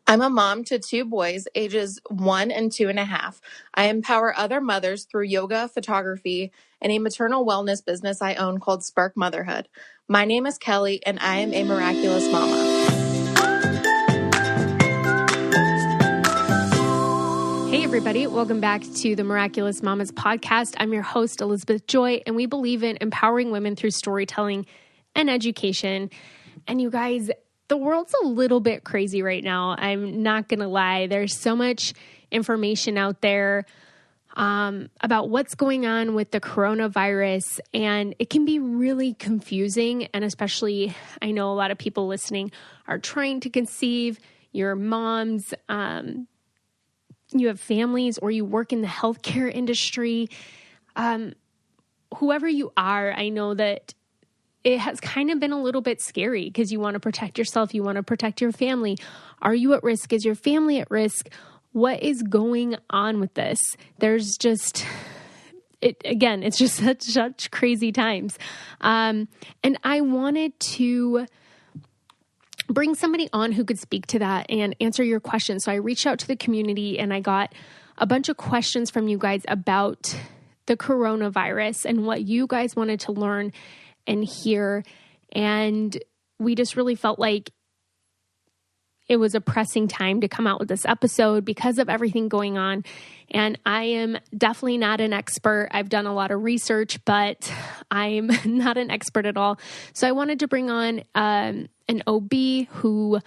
I'm a mom to two boys, ages 1 and 2.5. I empower other mothers through yoga, photography, and a maternal wellness business I own called Spark Motherhood. My name is Kelly, and I am a miraculous mama. Hey, everybody. Welcome back to the Miraculous Mamas podcast. I'm your host, Elizabeth Joy, and we believe in empowering women through storytelling and education. And you guys, the world's a little bit crazy right now. I'm not going to lie. There's so much information out there about what's going on with the coronavirus, and it can be really confusing. And especially, I know a lot of people listening are trying to conceive. Your moms, you have families, or you work in the healthcare industry. Whoever you are, I know that it has kind of been a little bit scary because you want to protect yourself. You want to protect your family. Are you at risk? Is your family at risk? What is going on with this? There's just, it's just such crazy times. And I wanted to bring somebody on who could speak to that and answer your questions. So I reached out to the community and I got a bunch of questions from you guys about the coronavirus and what you guys wanted to learn and hear. And we just really felt like it was a pressing time to come out with this episode because of everything going on. And I am definitely not an expert. I've done a lot of research, but I'm not an expert at all. So I wanted to bring on an OB who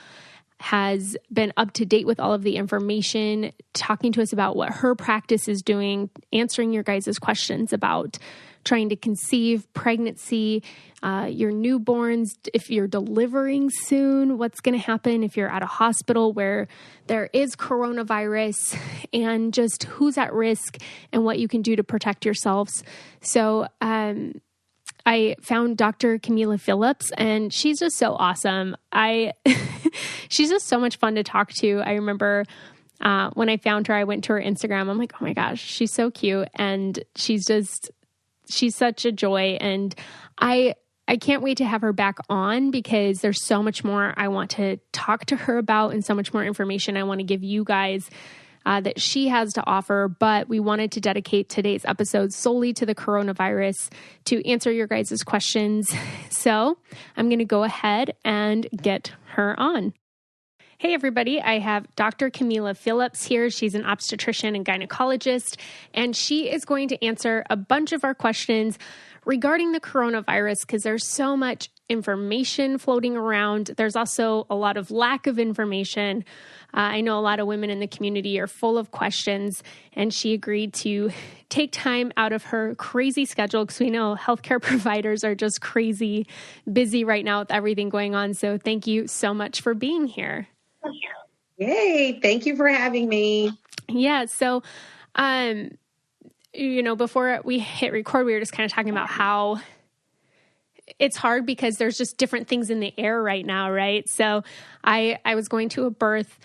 has been up to date with all of the information, talking to us about what her practice is doing, answering your guys' questions about trying to conceive, pregnancy, your newborns, if you're delivering soon, what's going to happen if you're at a hospital where there is coronavirus, and just who's at risk and what you can do to protect yourselves. So I found Dr. Kameelah Phillips, and she's just so awesome. She's just so much fun to talk to. I remember when I found her, I went to her Instagram. I'm like, oh my gosh, she's so cute. And she's such a joy. And I can't wait to have her back on because there's so much more I want to talk to her about and so much more information I want to give you guys that she has to offer. But we wanted to dedicate today's episode solely to the coronavirus to answer your guys' questions. So I'm going to go ahead and get her on. Hey, everybody. I have Dr. Kameelah Phillips here. She's an obstetrician and gynecologist, and she is going to answer a bunch of our questions regarding the coronavirus because there's so much information floating around. There's also a lot of lack of information. I know a lot of women in the community are full of questions, and she agreed to take time out of her crazy schedule because we know healthcare providers are just crazy busy right now with everything going on. So thank you so much for being here. Yay. Thank you for having me. Yeah. So, before we hit record, we were just kind of talking about how it's hard because there's just different things in the air right now, right? So I was going to a birth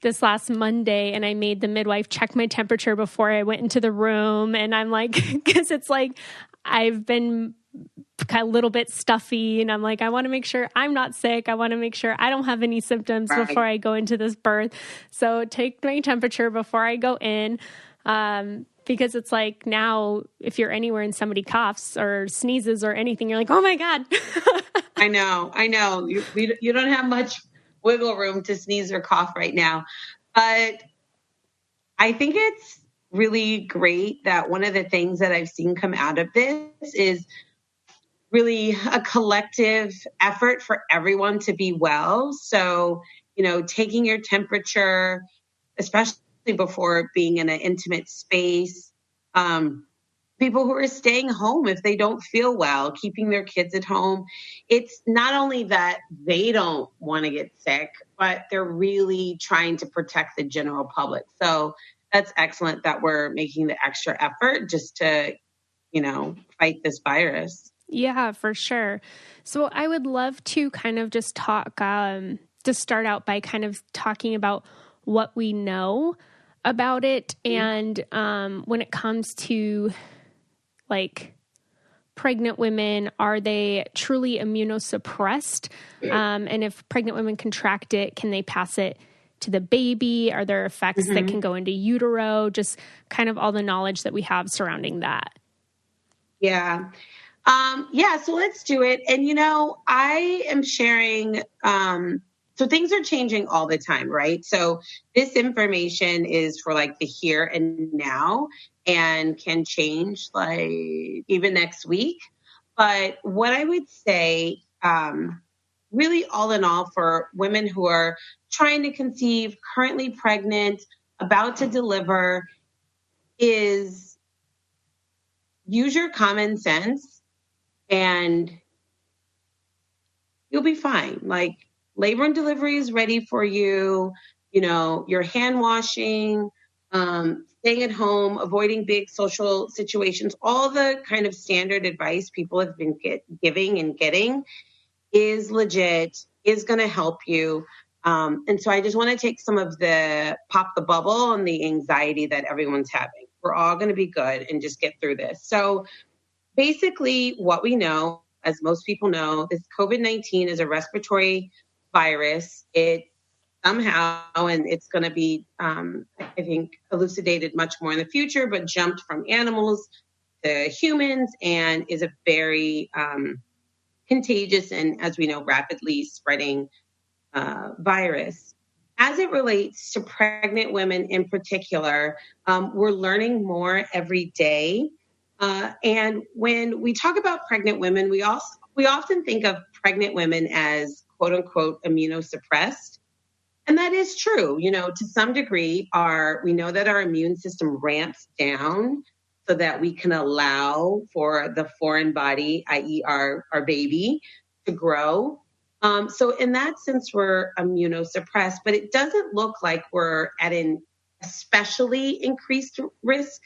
this last Monday, and I made the midwife check my temperature before I went into the room. And I'm like, because it's like, I've been a little bit stuffy, and I'm like, I want to make sure I'm not sick. I want to make sure I don't have any symptoms before I go into this birth. So take my temperature before I go in. Because it's like now, if you're anywhere and somebody coughs or sneezes or anything, you're like, oh my God. I know. You don't have much wiggle room to sneeze or cough right now. But I think it's really great that one of the things that I've seen come out of this is really a collective effort for everyone to be well. So, taking your temperature, especially before being in an intimate space, people who are staying home if they don't feel well, keeping their kids at home. It's not only that they don't want to get sick, but they're really trying to protect the general public. So that's excellent that we're making the extra effort just to, fight this virus. Yeah, for sure. So I would love to kind of just talk, to start out by kind of talking about what we know about it. And when it comes to like pregnant women, are they truly immunosuppressed? And if pregnant women contract it, can they pass it to the baby? Are there effects that can go into utero? Just kind of all the knowledge that we have surrounding that. Yeah. So let's do it. And, I am sharing, so things are changing all the time, right? So this information is for like the here and now and can change like even next week. But what I would say, really all in all, for women who are trying to conceive, currently pregnant, about to deliver, is use your common sense and you'll be fine. Like, labor and delivery is ready for you. You're hand washing, staying at home, avoiding big social situations, all the kind of standard advice people have been giving and getting is legit, is going to help you. And so I just want to take some of pop the bubble on the anxiety that everyone's having. We're all going to be good and just get through this. So basically what we know, as most people know, this COVID-19 is a respiratory virus. It somehow, and it's going to be, I think, elucidated much more in the future, but jumped from animals to humans and is a very contagious and, as we know, rapidly spreading virus. As it relates to pregnant women in particular, we're learning more every day. And when we talk about pregnant women, we often think of pregnant women as quote unquote immunosuppressed. And that is true. To some degree, we know that our immune system ramps down so that we can allow for the foreign body, i.e. our baby, to grow. So in that sense, we're immunosuppressed, but it doesn't look like we're at an especially increased risk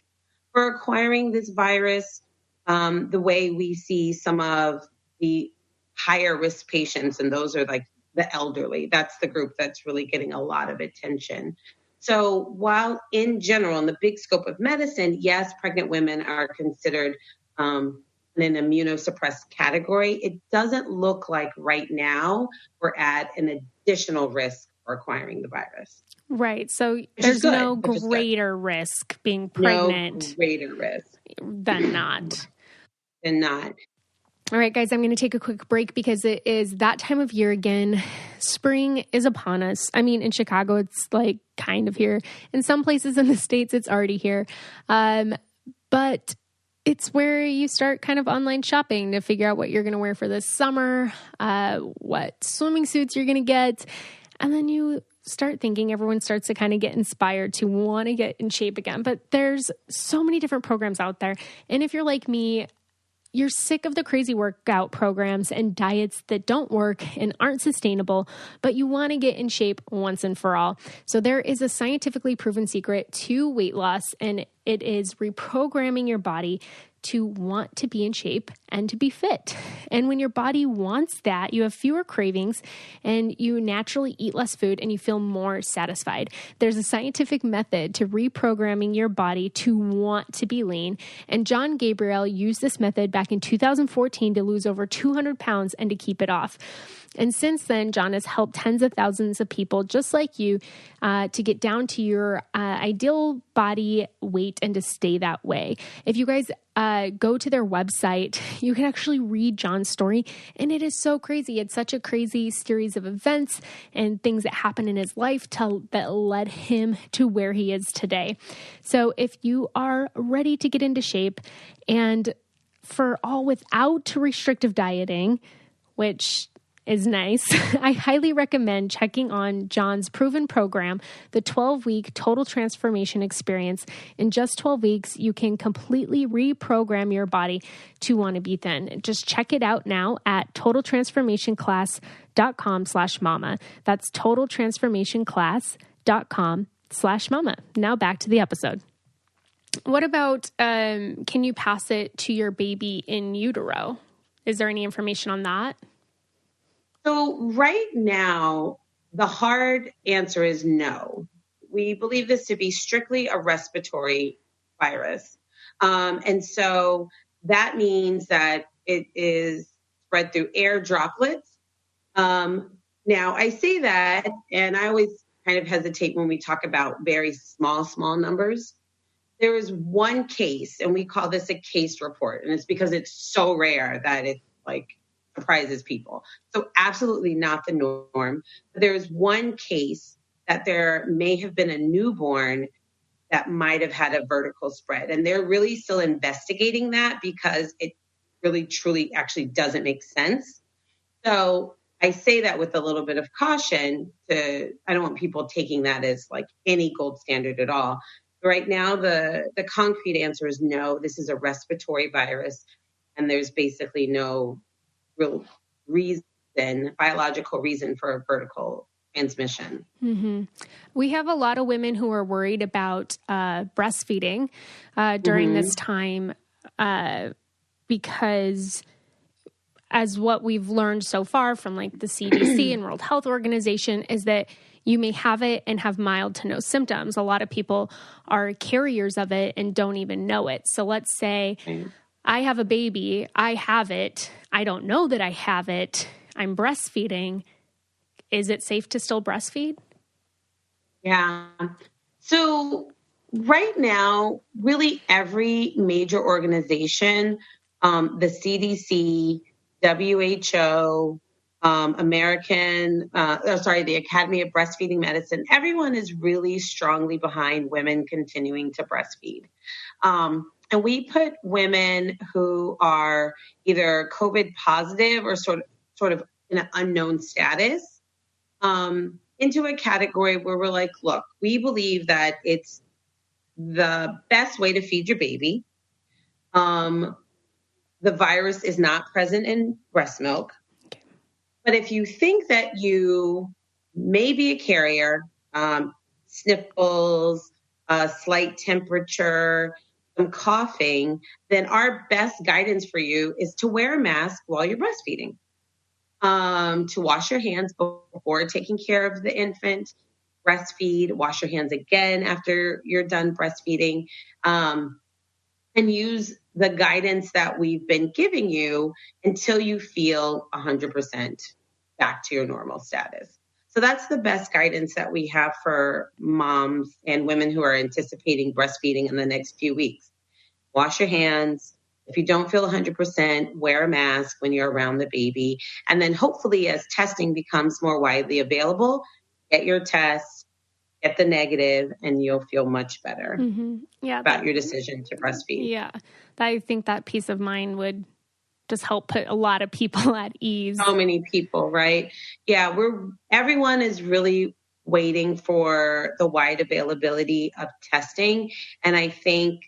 for acquiring this virus, the way we see some of the higher risk patients, and those are like the elderly. That's the group that's really getting a lot of attention. So while in general, in the big scope of medicine, yes, pregnant women are considered in an immunosuppressed category, it doesn't look like right now we're at an additional risk for acquiring the virus. Right. So there's no greater risk being pregnant. No greater risk. Than not. Than not. All right, guys, I'm going to take a quick break because it is that time of year again. Spring is upon us. I mean, in Chicago, it's like kind of here. In some places in the States, it's already here. But it's where you start kind of online shopping to figure out what you're going to wear for this summer, what swimming suits you're going to get. And then you start thinking, everyone starts to kind of get inspired to want to get in shape again. But there's so many different programs out there. And if you're like me, you're sick of the crazy workout programs and diets that don't work and aren't sustainable, but you want to get in shape once and for all. So there is a scientifically proven secret to weight loss, and it is reprogramming your body to want to be in shape and to be fit. And when your body wants that, you have fewer cravings and you naturally eat less food and you feel more satisfied. There's a scientific method to reprogramming your body to want to be lean. And John Gabriel used this method back in 2014 to lose over 200 pounds and to keep it off. And since then, John has helped tens of thousands of people just like you to get down to your ideal body weight and to stay that way. If you guys go to their website, you can actually read John's story, and it is so crazy. It's such a crazy series of events and things that happened in his life that led him to where he is today. So if you are ready to get into shape and for all without restrictive dieting, which is nice, I highly recommend checking on John's proven program, the 12-week Total Transformation Experience. In just 12 weeks, you can completely reprogram your body to want to be thin. Just check it out now at totaltransformationclass.com/mama. That's totaltransformationclass.com/mama. Now back to the episode. What about, can you pass it to your baby in utero? Is there any information on that? So right now, the hard answer is no. We believe this to be strictly a respiratory virus. And so that means that it is spread through air droplets. Now, I say that, and I always kind of hesitate when we talk about very small numbers. There is one case, and we call this a case report, and it's because it's so rare that it like surprises people. So absolutely not the norm. But there is one case that there may have been a newborn that might have had a vertical spread. And they're really still investigating that because it really, truly actually doesn't make sense. So I say that with a little bit of caution. I don't want people taking that as like any gold standard at all. Right now, the concrete answer is no, this is a respiratory virus. And there's basically no real biological reason for a vertical transmission. Mm-hmm. We have a lot of women who are worried about breastfeeding during this time because as what we've learned so far from like the CDC and World Health Organization is that you may have it and have mild to no symptoms. A lot of people are carriers of it and don't even know it. So let's say I have a baby, I have it, I don't know that I have it, I'm breastfeeding. Is it safe to still breastfeed? Yeah. So right now, really every major organization, the CDC, WHO, the Academy of Breastfeeding Medicine, everyone is really strongly behind women continuing to breastfeed. And we put women who are either COVID positive or sort of in an unknown status into a category where we're like, look, we believe that it's the best way to feed your baby. The virus is not present in breast milk. Okay. But if you think that you may be a carrier, sniffles, a slight temperature, some coughing, then our best guidance for you is to wear a mask while you're breastfeeding. To wash your hands before taking care of the infant, breastfeed, wash your hands again after you're done breastfeeding, and use the guidance that we've been giving you until you feel 100% back to your normal status. So that's the best guidance that we have for moms and women who are anticipating breastfeeding in the next few weeks. Wash your hands. If you don't feel 100%, wear a mask when you're around the baby. And then hopefully as testing becomes more widely available, get your test, get the negative, and you'll feel much better about your decision to breastfeed. Yeah. I think that peace of mind would just help put a lot of people at ease. So many people, right? Yeah, everyone is really waiting for the wide availability of testing. And I think,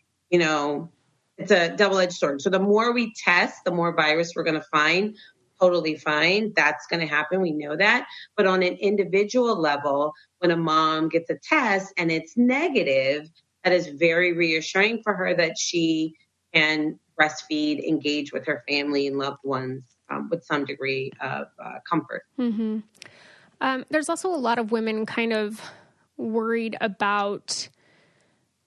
it's a double-edged sword. So the more we test, the more virus we're going to find. Totally fine. That's going to happen. We know that. But on an individual level, when a mom gets a test and it's negative, that is very reassuring for her that she can breastfeed, engage with her family and loved ones with some degree of comfort. Mm-hmm. There's also a lot of women kind of worried about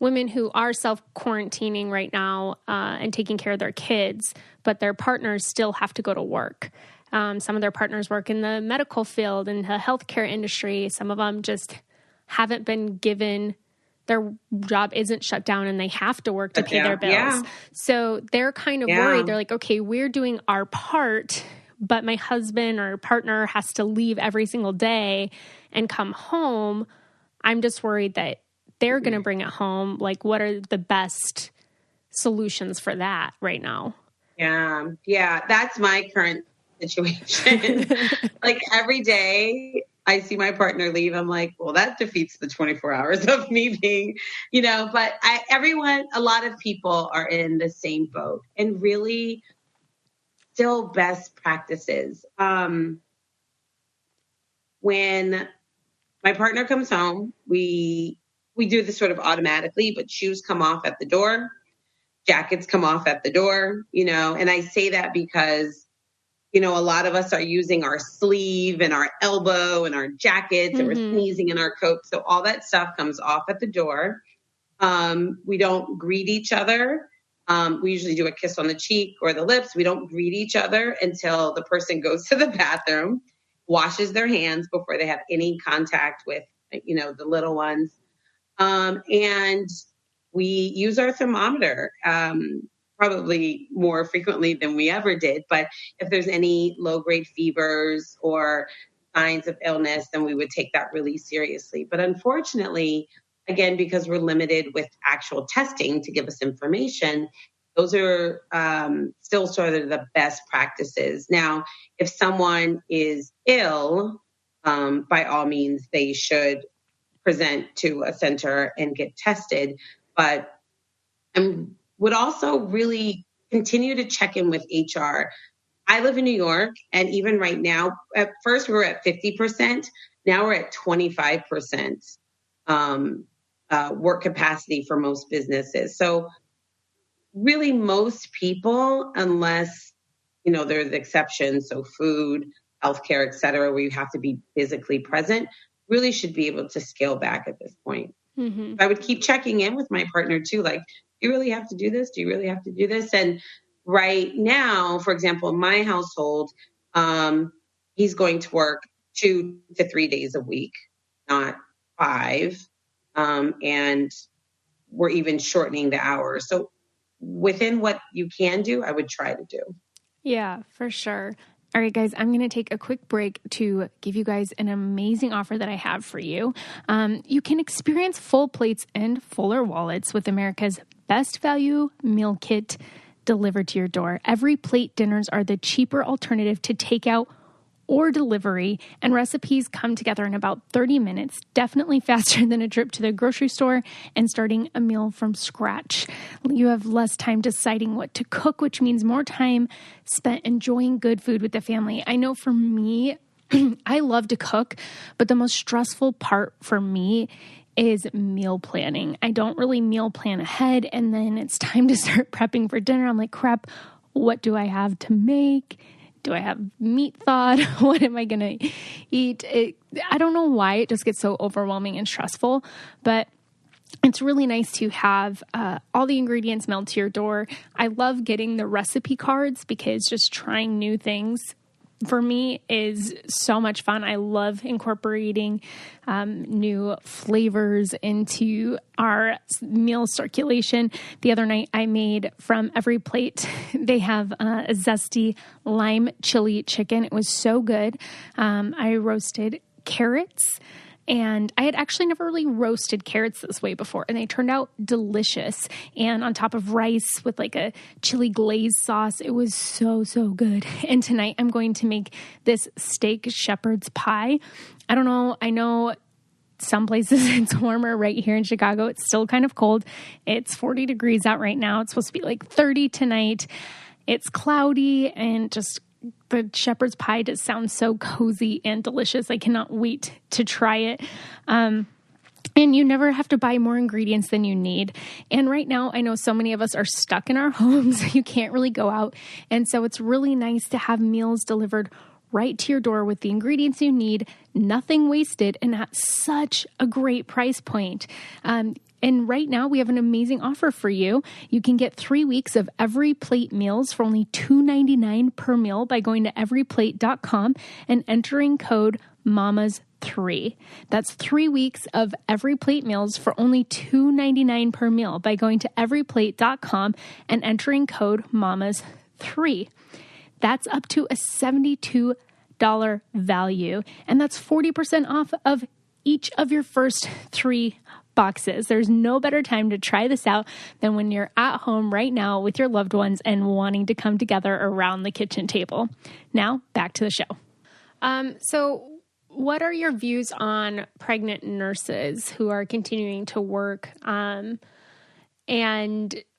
women who are self-quarantining right now and taking care of their kids, but their partners still have to go to work. Some of their partners work in the medical field and the healthcare industry. Some of them just haven't been given, their job isn't shut down and they have to work to pay their bills. Yeah. So they're kind of worried. They're like, okay, we're doing our part, but my husband or partner has to leave every single day and come home. I'm just worried that they're going to bring it home. Like, what are the best solutions for that right now? Yeah. That's my current situation. Like every day I see my partner leave. I'm like, well, that defeats the 24 hours of me being, but a lot of people are in the same boat and really still best practices. When my partner comes home, we do this sort of automatically, but shoes come off at the door, jackets come off at the door, and I say that because, a lot of us are using our sleeve and our elbow and our jackets and we're sneezing in our coat. So all that stuff comes off at the door. We don't greet each other. We usually do a kiss on the cheek or the lips. We don't greet each other until the person goes to the bathroom, washes their hands before they have any contact with the little ones. And we use our thermometer, probably more frequently than we ever did. But if there's any low-grade fevers or signs of illness, then we would take that really seriously. But unfortunately, again, because we're limited with actual testing to give us information, those are still sort of the best practices. Now, if someone is ill, by all means, they should present to a center and get tested. But I would also really continue to check in with HR. I live in New York, and even right now, at first we were at 50%. Now we're at 25% work capacity for most businesses. So really most people, unless, there's exceptions, so food, healthcare, et cetera, where you have to be physically present, really should be able to scale back at this point. Mm-hmm. I would keep checking in with my partner too. Like, do you really have to do this? Do you really have to do this? And right now, for example, in my household, he's going to work 2 to 3 days a week, not 5. And we're even shortening the hours. So within what you can do, I would try to do. Yeah, for sure. All right, guys, I'm going to take a quick break to give you guys an amazing offer that I have for you. You can experience full plates and fuller wallets with America's best value meal kit delivered to your door. Every plate dinners are the cheaper alternative to takeout or delivery, and recipes come together in about 30 minutes, definitely faster than a trip to the grocery store and starting a meal from scratch. You have less time deciding what to cook, which means more time spent enjoying good food with the family. I know for me, I love to cook, but the most stressful part for me is meal planning. I don't really meal plan ahead, and then it's time to start prepping for dinner. I'm like, crap, what do I have to make? Do I have meat thawed? What am I going to eat? I don't know why it just gets so overwhelming and stressful, but it's really nice to have all the ingredients mailed to your door. I love getting the recipe cards because just trying new things for me is so much fun. I love incorporating new flavors into our meal circulation. The other night I made from every plate, they have a zesty lime chili chicken. It was so good. I roasted carrots, and I had actually never really roasted carrots this way before, and they turned out delicious. And on top of rice with like a chili glaze sauce, it was so, so good. And tonight I'm going to make this steak shepherd's pie. I don't know. I know some places it's warmer. Right here in Chicago, it's still kind of cold. It's 40 degrees out right now. It's supposed to be like 30 tonight. It's cloudy, and just the shepherd's pie just sounds so cozy and delicious. I cannot wait to try it. And you never have to buy more ingredients than you need. And right now, I know so many of us are stuck in our homes. You can't really go out. And so it's really nice to have meals delivered right to your door with the ingredients you need, nothing wasted, and at such a great price point. And right now we have an amazing offer for you. You can get 3 weeks of Every Plate meals for only $2.99 per meal by going to everyplate.com and entering code MAMAS3. That's 3 weeks of Every Plate meals for only $2.99 per meal by going to everyplate.com and entering code MAMAS3. That's up to a $72 value, and that's 40% off of each of your first 3 boxes. There's no better time to try this out than when you're at home right now with your loved ones and wanting to come together around the kitchen table. Now, back to the show. So what are your views on pregnant nurses who are continuing to work, and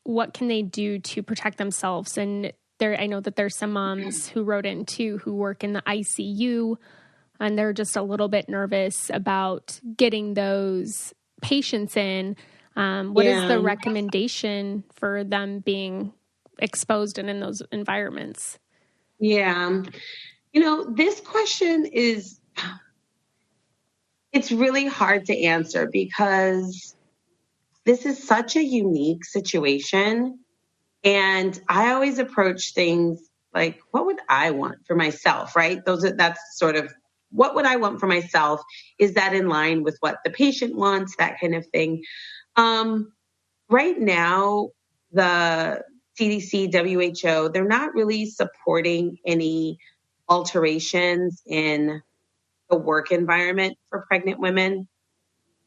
what can they do to protect themselves? And I know that there's some moms who wrote in too who work in the ICU, and they're just a little bit nervous about getting those patients in. What is the recommendation for them being exposed and in those environments? Yeah. This question it's really hard to answer because this is such a unique situation. And I always approach things like, what would I want for myself, right? That's sort of what would I want for myself? Is that in line with what the patient wants? That kind of thing. Right now, the CDC, WHO, they're not really supporting any alterations in the work environment for pregnant women.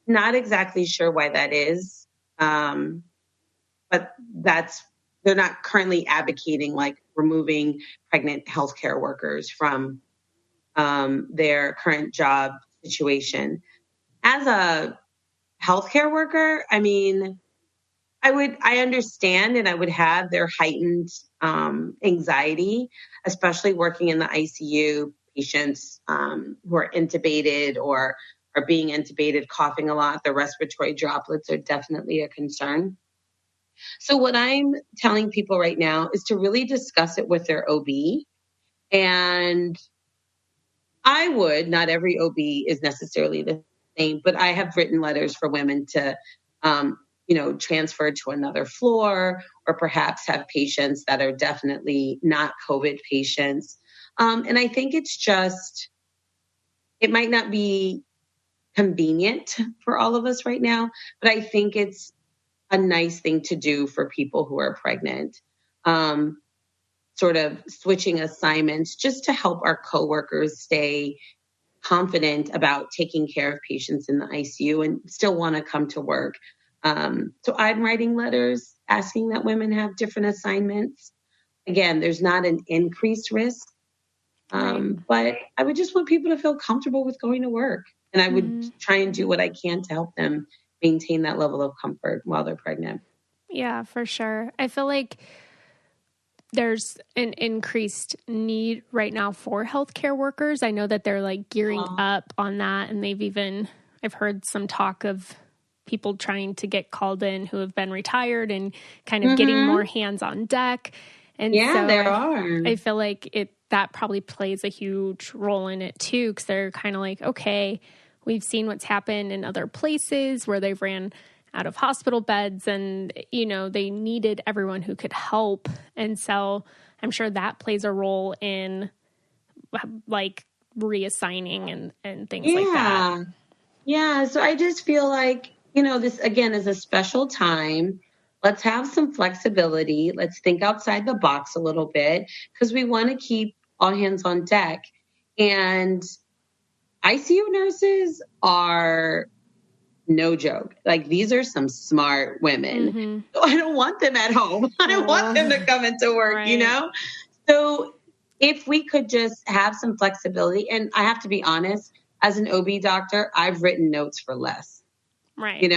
Not exactly sure why that is. But they're not currently advocating like removing pregnant healthcare workers from their current job situation. As a healthcare worker, I mean, I understand and I would have their heightened anxiety, especially working in the ICU, patients who are intubated or are being intubated, coughing a lot. The respiratory droplets are definitely a concern. So what I'm telling people right now is to really discuss it with their OB. And not every OB is necessarily the same, but I have written letters for women to, transfer to another floor or perhaps have patients that are definitely not COVID patients. And I think it might not be convenient for all of us right now, but I think it's a nice thing to do for people who are pregnant. Sort of switching assignments just to help our coworkers stay confident about taking care of patients in the ICU and still want to come to work. So I'm writing letters asking that women have different assignments. Again, there's not an increased risk, but I would just want people to feel comfortable with going to work. And I would try and do what I can to help them maintain that level of comfort while they're pregnant. Yeah, for sure. I feel like there's an increased need right now for healthcare workers. I know that they're like gearing up on that. And I've heard some talk of people trying to get called in who have been retired and kind of getting more hands on deck. And so there are. I feel like that probably plays a huge role in it too. 'Cause they're kind of like, okay, we've seen what's happened in other places where they've ran out of hospital beds and, they needed everyone who could help. And so I'm sure that plays a role in like reassigning and things like that. Yeah. So I just feel like, this again is a special time. Let's have some flexibility. Let's think outside the box a little bit because we want to keep all hands on deck. And ICU nurses are no joke. Like these are some smart women. So I don't want them at home. I don't want them to come into work, right. So if we could just have some flexibility, and I have to be honest, as an OB doctor, I've written notes for less, right.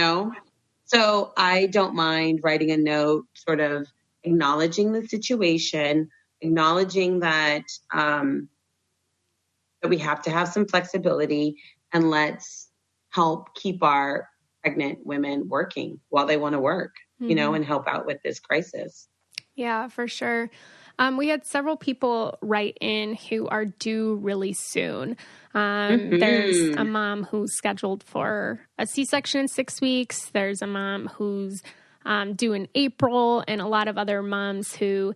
So I don't mind writing a note, sort of acknowledging the situation, acknowledging that, that we have to have some flexibility and let's help keep our pregnant women working while they want to work, and help out with this crisis. Yeah, for sure. We had several people write in who are due really soon. There's a mom who's scheduled for a C-section in 6 weeks. There's a mom who's due in April, and a lot of other moms who,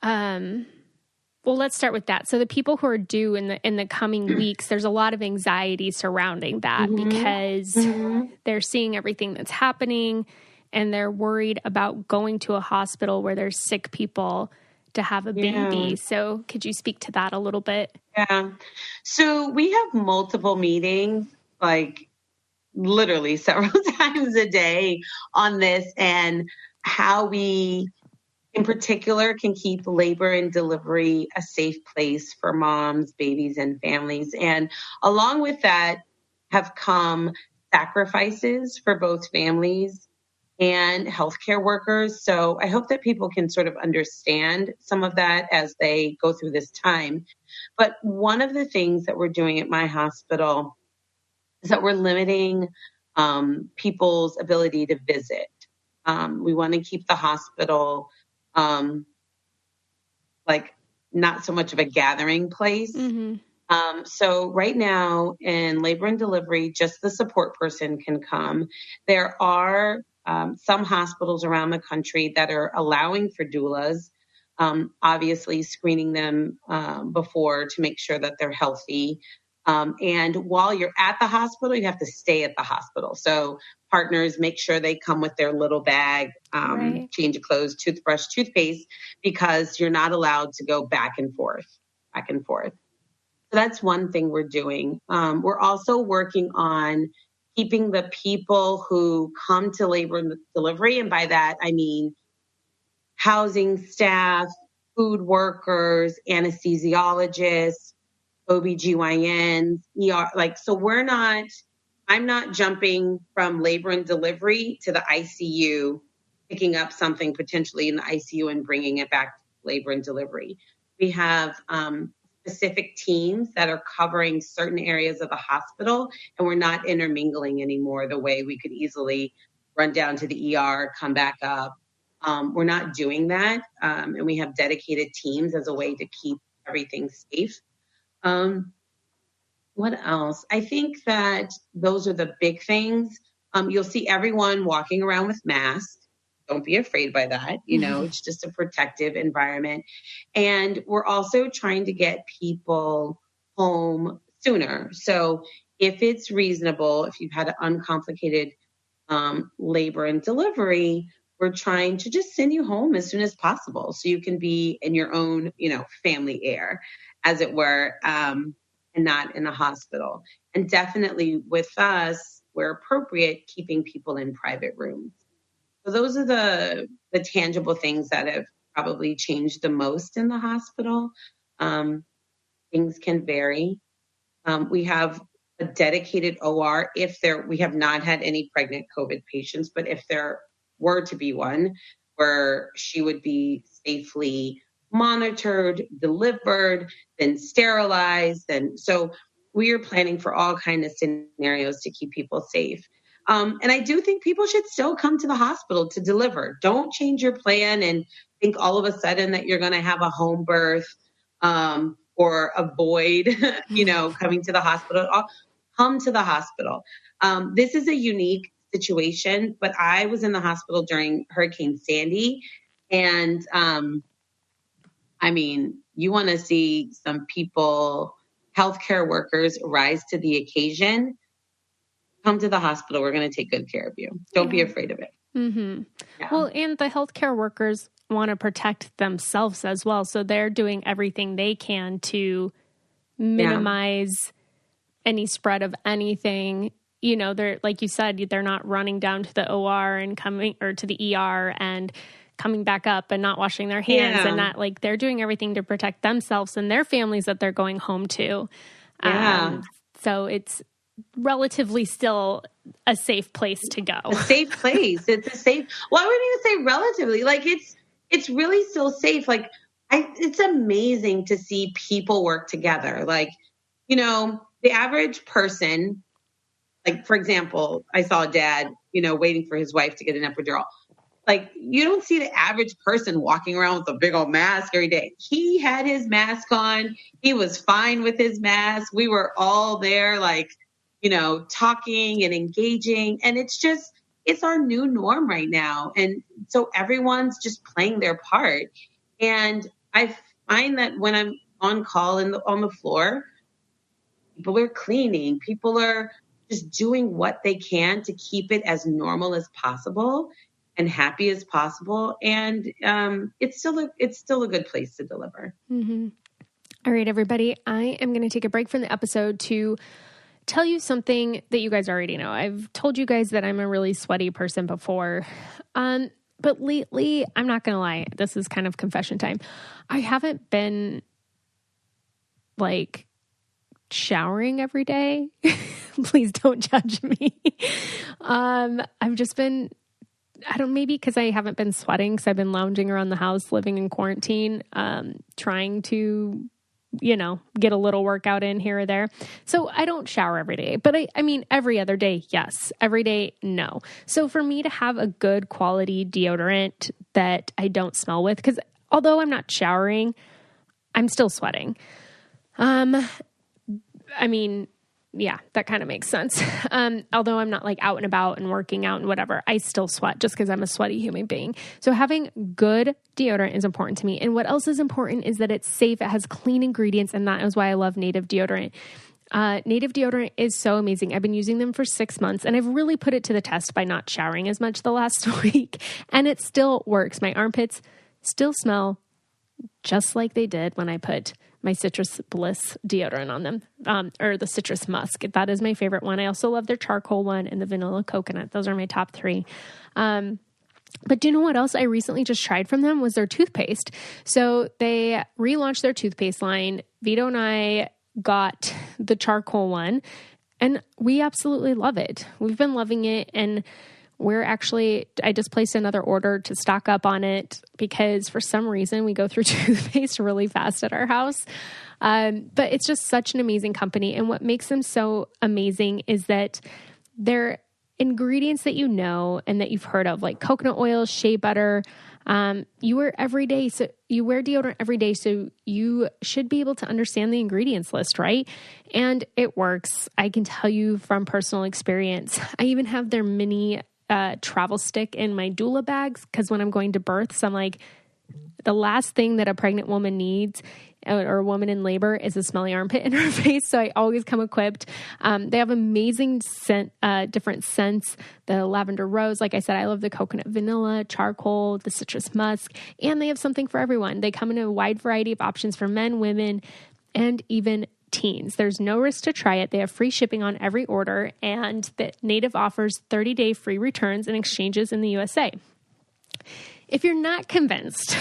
well, let's start with that. So the people who are due in the coming weeks, there's a lot of anxiety surrounding that because they're seeing everything that's happening. And they're worried about going to a hospital where there's sick people to have a baby. So could you speak to that a little bit? Yeah. So we have multiple meetings, like literally several times a day on this and how we, in particular, can keep labor and delivery a safe place for moms, babies, and families. And along with that have come sacrifices for both families and healthcare workers. So I hope that people can sort of understand some of that as they go through this time. But one of the things that we're doing at my hospital is that we're limiting people's ability to visit. We want to keep the hospital like not so much of a gathering place. So right now in labor and delivery, just the support person can come. There are some hospitals around the country that are allowing for doulas. obviously screening them before to make sure that they're healthy. And while you're at the hospital, you have to stay at the hospital. So partners make sure they come with their little bag, Right. change of clothes, toothbrush, toothpaste, because you're not allowed to go back and forth. So that's one thing we're doing. We're also working on keeping the people who come to labor and delivery, and by that I mean housing staff, food workers, anesthesiologists, OBGYNs, ER, so I'm not jumping from labor and delivery to the ICU, picking up something potentially in the ICU and bringing it back to labor and delivery. We have specific teams that are covering certain areas of the hospital, and we're not intermingling anymore the way we could easily run down to the ER, come back up. We're not doing that, and we have dedicated teams as a way to keep everything safe. What else? I think that those are the big things. You'll see everyone walking around with masks. Don't be afraid by that. It's just a protective environment. And we're also trying to get people home sooner. So if it's reasonable, if you've had an uncomplicated labor and delivery, we're trying to just send you home as soon as possible so you can be in your own, family air, as it were, and not in a hospital. And definitely with us, where appropriate, keeping people in private rooms. So those are the tangible things that have probably changed the most in the hospital. Things can vary. We have a dedicated OR we have not had any pregnant COVID patients, but if there were to be one, where she would be safely monitored, delivered, then sterilized. And so we are planning for all kinds of scenarios to keep people safe. And I do think people should still come to the hospital to deliver. Don't change your plan and think all of a sudden that you're going to have a home birth or avoid, coming to the hospital. Come to the hospital. This is a unique situation, but I was in the hospital during Hurricane Sandy. And you want to see some people, healthcare workers, rise to the occasion. Come to the hospital. We're going to take good care of you. Don't be afraid of it. Mm-hmm. Yeah. Well, and the healthcare workers want to protect themselves as well. So they're doing everything they can to minimize any spread of anything. They're, like you said, they're not running down to the OR and coming, or to the ER and coming back up and not washing their hands and not, they're doing everything to protect themselves and their families that they're going home to. So it's relatively still a safe place to go. A safe place. It's a safe. Well, I wouldn't even say relatively. It's really still safe. It's amazing to see people work together. The average person, for example, I saw a dad, waiting for his wife to get an epidural. You don't see the average person walking around with a big old mask every day. He had his mask on. He was fine with his mask. We were all there, talking and engaging. And it's our new norm right now. And so everyone's just playing their part. And I find that when I'm on call on the floor, people are cleaning. People are just doing what they can to keep it as normal as possible and happy as possible. And it's still a good place to deliver. Mm-hmm. All right, everybody. I am going to take a break from the episode to tell you something that you guys already know. I've told you guys that I'm a really sweaty person before. But lately, I'm not going to lie, this is kind of confession time. I haven't been showering every day. Please don't judge me. I've just been, maybe because I haven't been sweating because I've been lounging around the house, living in quarantine, trying to, get a little workout in here or there. So I don't shower every day, but I mean, every other day, yes. Every day, no. So for me to have a good quality deodorant that I don't smell with, because although I'm not showering, I'm still sweating. yeah, that kind of makes sense. Although I'm not like out and about and working out and whatever, I still sweat just because I'm a sweaty human being. So having good deodorant is important to me. And what else is important is that it's safe. It has clean ingredients. And that is why I love Native deodorant. Native deodorant is so amazing. I've been using them for 6 months and I've really put it to the test by not showering as much the last week. And it still works. My armpits still smell just like they did when I put my Citrus Bliss deodorant on them, or the Citrus Musk. That is my favorite one. I also love their charcoal one and the vanilla coconut. Those are my top 3. But do you know what else I recently just tried from them was their toothpaste. So they relaunched their toothpaste line. Vito and I got the charcoal one and we absolutely love it. We've been loving it, and I just placed another order to stock up on it because for some reason we go through toothpaste really fast at our house. But it's just such an amazing company. And what makes them so amazing is that they're ingredients that you know and that you've heard of, like coconut oil, shea butter. You wear deodorant every day. So you should be able to understand the ingredients list, right? And it works. I can tell you from personal experience. I even have their mini travel stick in my doula bags, because when I'm going to births, I'm like, the last thing that a pregnant woman needs or a woman in labor is a smelly armpit in her face. So I always come equipped. They have amazing different scents. The lavender rose, like I said, I love the coconut vanilla, charcoal, the citrus musk, and they have something for everyone. They come in a wide variety of options for men, women, and even teens. There's no risk to try it. They have free shipping on every order, and the Native offers 30-day free returns and exchanges in the USA. If you're not convinced,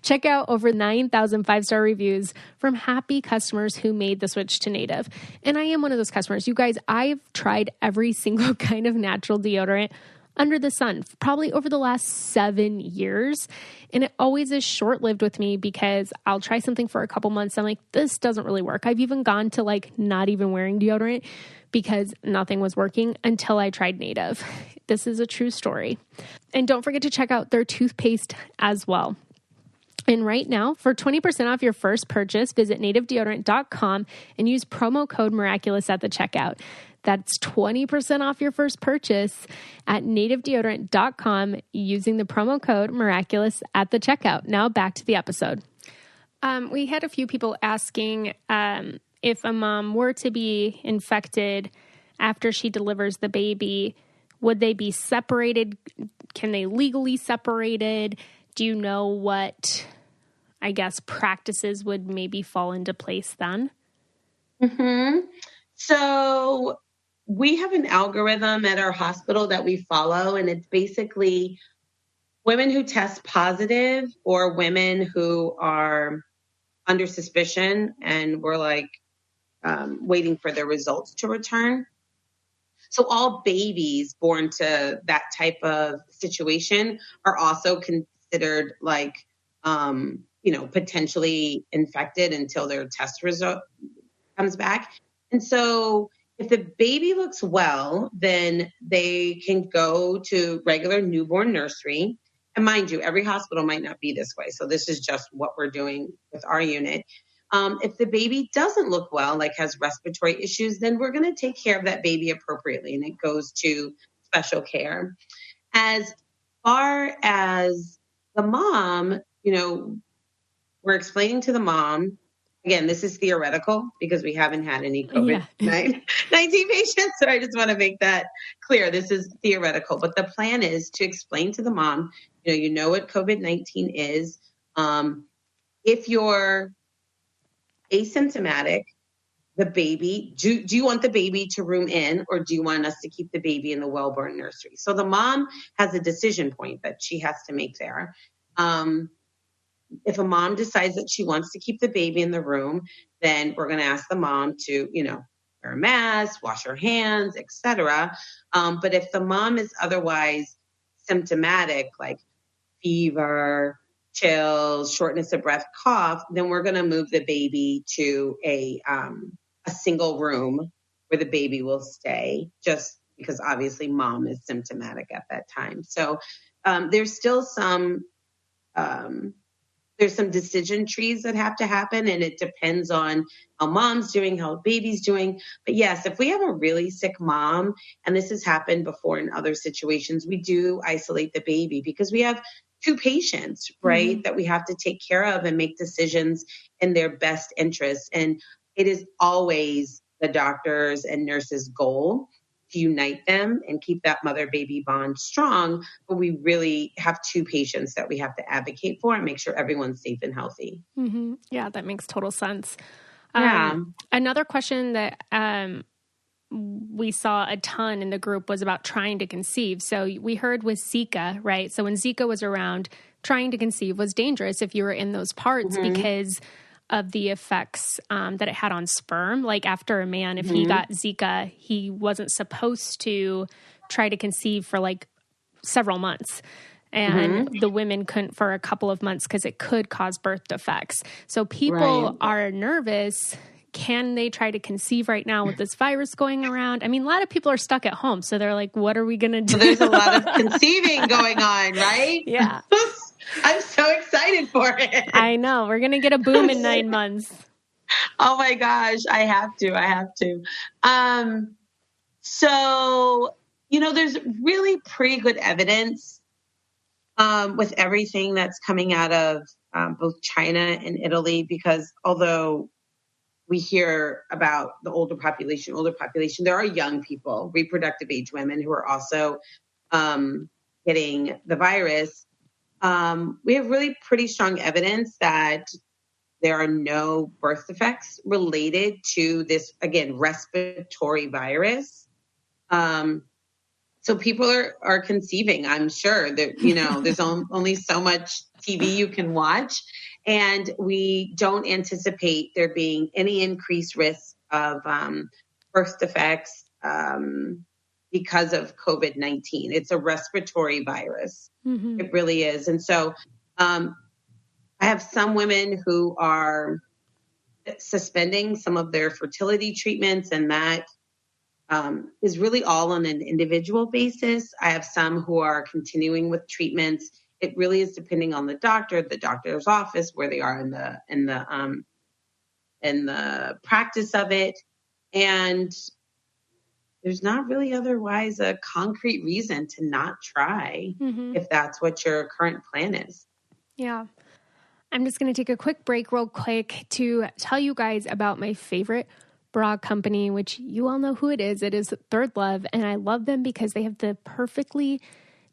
check out over 9,000 5-star reviews from happy customers who made the switch to Native. And I am one of those customers. You guys, I've tried every single kind of natural deodorant under the sun, probably over the last 7 years. And it always is short-lived with me because I'll try something for a couple months. I'm like, this doesn't really work. I've even gone to like not even wearing deodorant because nothing was working until I tried Native. This is a true story. And don't forget to check out their toothpaste as well. And right now, for 20% off your first purchase, visit nativedeodorant.com and use promo code Miraculous at the checkout. That's 20% off your first purchase at nativedeodorant.com using the promo code Miraculous at the checkout. Now back to the episode. We had a few people asking if a mom were to be infected after she delivers the baby, would they be separated? Can they legally separated? Do you know what, I guess, practices would maybe fall into place then? So we have an algorithm at our hospital that we follow, and it's basically women who test positive or women who are under suspicion and we're like waiting for their results to return. So all babies born to that type of situation are also considered like, potentially infected until their test result comes back. And so if the baby looks well, then they can go to regular newborn nursery. And mind you, every hospital might not be this way. So this is just what we're doing with our unit. If the baby doesn't look well, like has respiratory issues, then we're going to take care of that baby appropriately. And it goes to special care. As far as the mom, we're explaining to the mom, again, this is theoretical because we haven't had any COVID-19 patients. So I just want to make that clear. This is theoretical. But the plan is to explain to the mom, you know what COVID-19 is. If you're asymptomatic, the baby, do you want the baby to room in, or do you want us to keep the baby in the well-born nursery? So the mom has a decision point that she has to make there. If a mom decides that she wants to keep the baby in the room, then we're going to ask the mom to, wear a mask, wash her hands, etc. But if the mom is otherwise symptomatic, like fever, chills, shortness of breath, cough, then we're going to move the baby to a single room where the baby will stay, just because obviously mom is symptomatic at that time. So there's still some there's some decision trees that have to happen, and it depends on how mom's doing, how baby's doing. But yes, if we have a really sick mom, and this has happened before in other situations, we do isolate the baby because we have two patients, right, that we have to take care of and make decisions in their best interest. And it is always the doctors and nurses' goal to unite them and keep that mother-baby bond strong. But we really have two patients that we have to advocate for and make sure everyone's safe and healthy. Mm-hmm. Yeah, that makes total sense. Yeah. Another question that we saw a ton in the group was about trying to conceive. So we heard with Zika, right? So when Zika was around, trying to conceive was dangerous if you were in those parts because of the effects that it had on sperm. Like after a man, if he got Zika, he wasn't supposed to try to conceive for like several months. And the women couldn't for a couple of months because it could cause birth defects. So people are nervous. Can they try to conceive right now with this virus going around? I mean, a lot of people are stuck at home. So they're like, what are we going to do? So there's a lot of conceiving going on, right? Yeah. I'm so excited for it. I know. We're going to get a boom in 9 months. Oh my gosh. I have to. So, there's really pretty good evidence with everything that's coming out of both China and Italy, because although we hear about the older population, there are young people, reproductive age women who are also getting the virus. We have really pretty strong evidence that there are no birth defects related to this, again, respiratory virus. So people are conceiving, I'm sure that, there's only so much TV you can watch. And we don't anticipate there being any increased risk of birth defects because of COVID-19. It's a respiratory virus. It really is. And so I have some women who are suspending some of their fertility treatments, and that is really all on an individual basis. I have some who are continuing with treatments. It really is depending on the doctor's office, where they are in the practice of it. And there's not really otherwise a concrete reason to not try if that's what your current plan is. Yeah. I'm just going to take a quick break real quick to tell you guys about my favorite bra company, which you all know who it is. It is Third Love, and I love them because they have the perfectly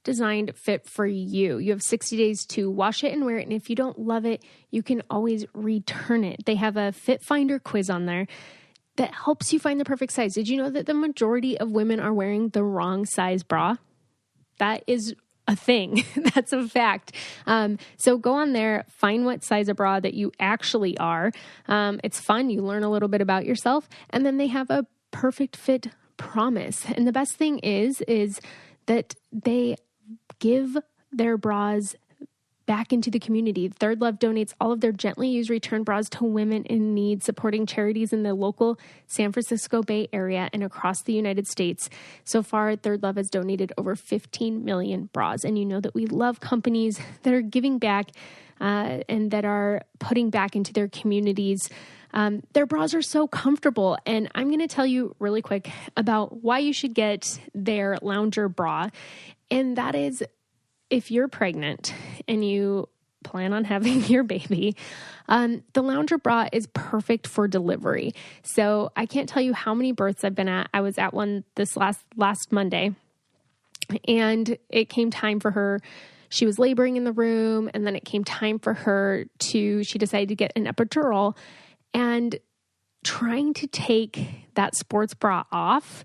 designed fit for you. You have 60 days to wash it and wear it, and if you don't love it, you can always return it. They have a fit finder quiz on there that helps you find the perfect size. Did you know that the majority of women are wearing the wrong size bra? That is a thing. That's a fact. So go on there, find what size of bra that you actually are. It's fun. You learn a little bit about yourself, and then they have a perfect fit promise. And the best thing is that they give their bras back into the community. Third Love donates all of their gently used return bras to women in need, supporting charities in the local San Francisco Bay Area and across the United States. So far, Third Love has donated over 15 million bras. And you know that we love companies that are giving back and that are putting back into their communities. Their bras are so comfortable. And I'm going to tell you really quick about why you should get their Lounger bra. And that is, if you're pregnant and you plan on having your baby, the Lounger bra is perfect for delivery. So I can't tell you how many births I've been at. I was at one this last Monday, and it came time for her. She was laboring in the room, and then it came time for her she decided to get an epidural, and trying to take that sports bra off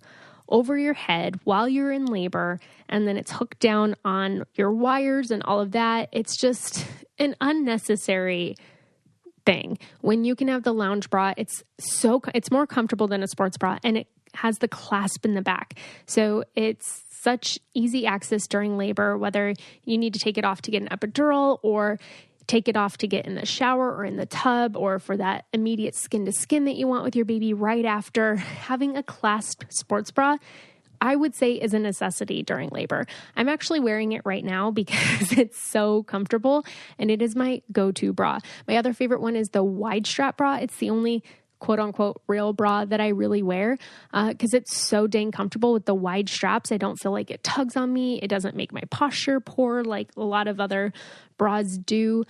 over your head while you're in labor, and then it's hooked down on your wires and all of that. It's just an unnecessary thing. When you can have the Lounge bra, it's more comfortable than a sports bra, and it has the clasp in the back. So it's such easy access during labor, whether you need to take it off to get an epidural or take it off to get in the shower or in the tub, or for that immediate skin to skin that you want with your baby right after. Having a clasped sports bra I would say is a necessity during labor. I'm actually wearing it right now because it's so comfortable and it is my go-to bra. My other favorite one is the wide strap bra. It's the only quote unquote real bra that I really wear because it's so dang comfortable with the wide straps. I don't feel like it tugs on me. It doesn't make my posture poor like a lot of other bras do.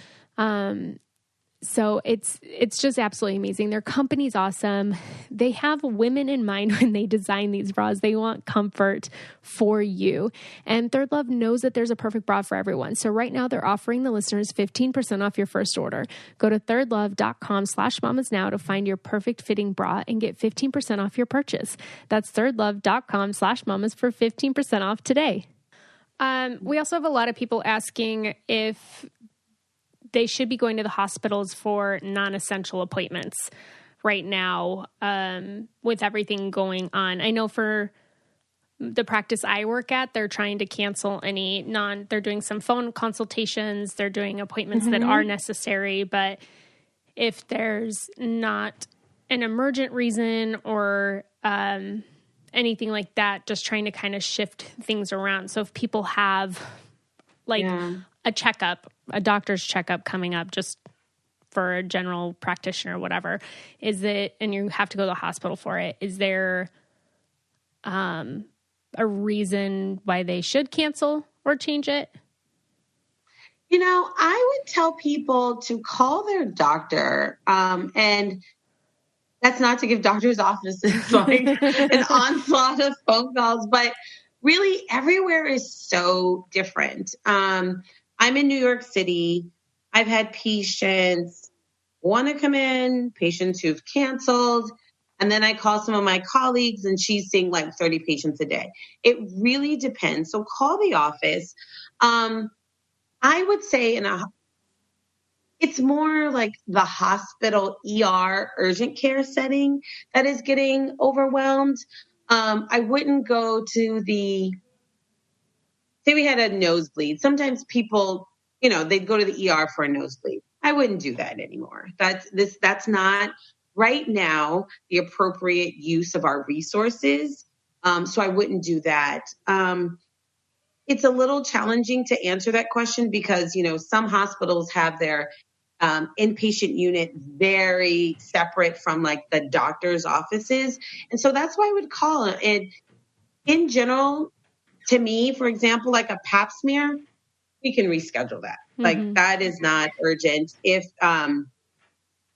So it's just absolutely amazing. Their company's awesome. They have women in mind when they design these bras. They want comfort for you. And Third Love knows that there's a perfect bra for everyone. So right now they're offering the listeners 15% off your first order. Go to thirdlove.com/mamas now to find your perfect fitting bra and get 15% off your purchase. That's thirdlove.com/mamas for 15% off today. We also have a lot of people asking if they should be going to the hospitals for non-essential appointments right now with everything going on. I know for the practice I work at, they're trying to cancel they're doing some phone consultations, they're doing appointments that are necessary, but if there's not an emergent reason or anything like that, just trying to kind of shift things around. So if people have a checkup, a doctor's checkup coming up just for a general practitioner or whatever, and you have to go to the hospital for it, is there a reason why they should cancel or change it? I would tell people to call their doctor, and that's not to give doctors' offices like an onslaught of phone calls, but really everywhere is so different. I'm in New York City. I've had patients want to come in, patients who've canceled, and then I call some of my colleagues and she's seeing like 30 patients a day. It really depends. So call the office. I would say it's more like the hospital ER urgent care setting that is getting overwhelmed. I wouldn't go to say we had a nosebleed. Sometimes people, they'd go to the ER for a nosebleed. I wouldn't do that anymore. That's not right now the appropriate use of our resources. So I wouldn't do that. It's a little challenging to answer that question because, some hospitals have their inpatient unit very separate from like the doctor's offices. And so that's why I would call it. And in general, to me, for example, like a pap smear, we can reschedule that. Like that is not urgent. If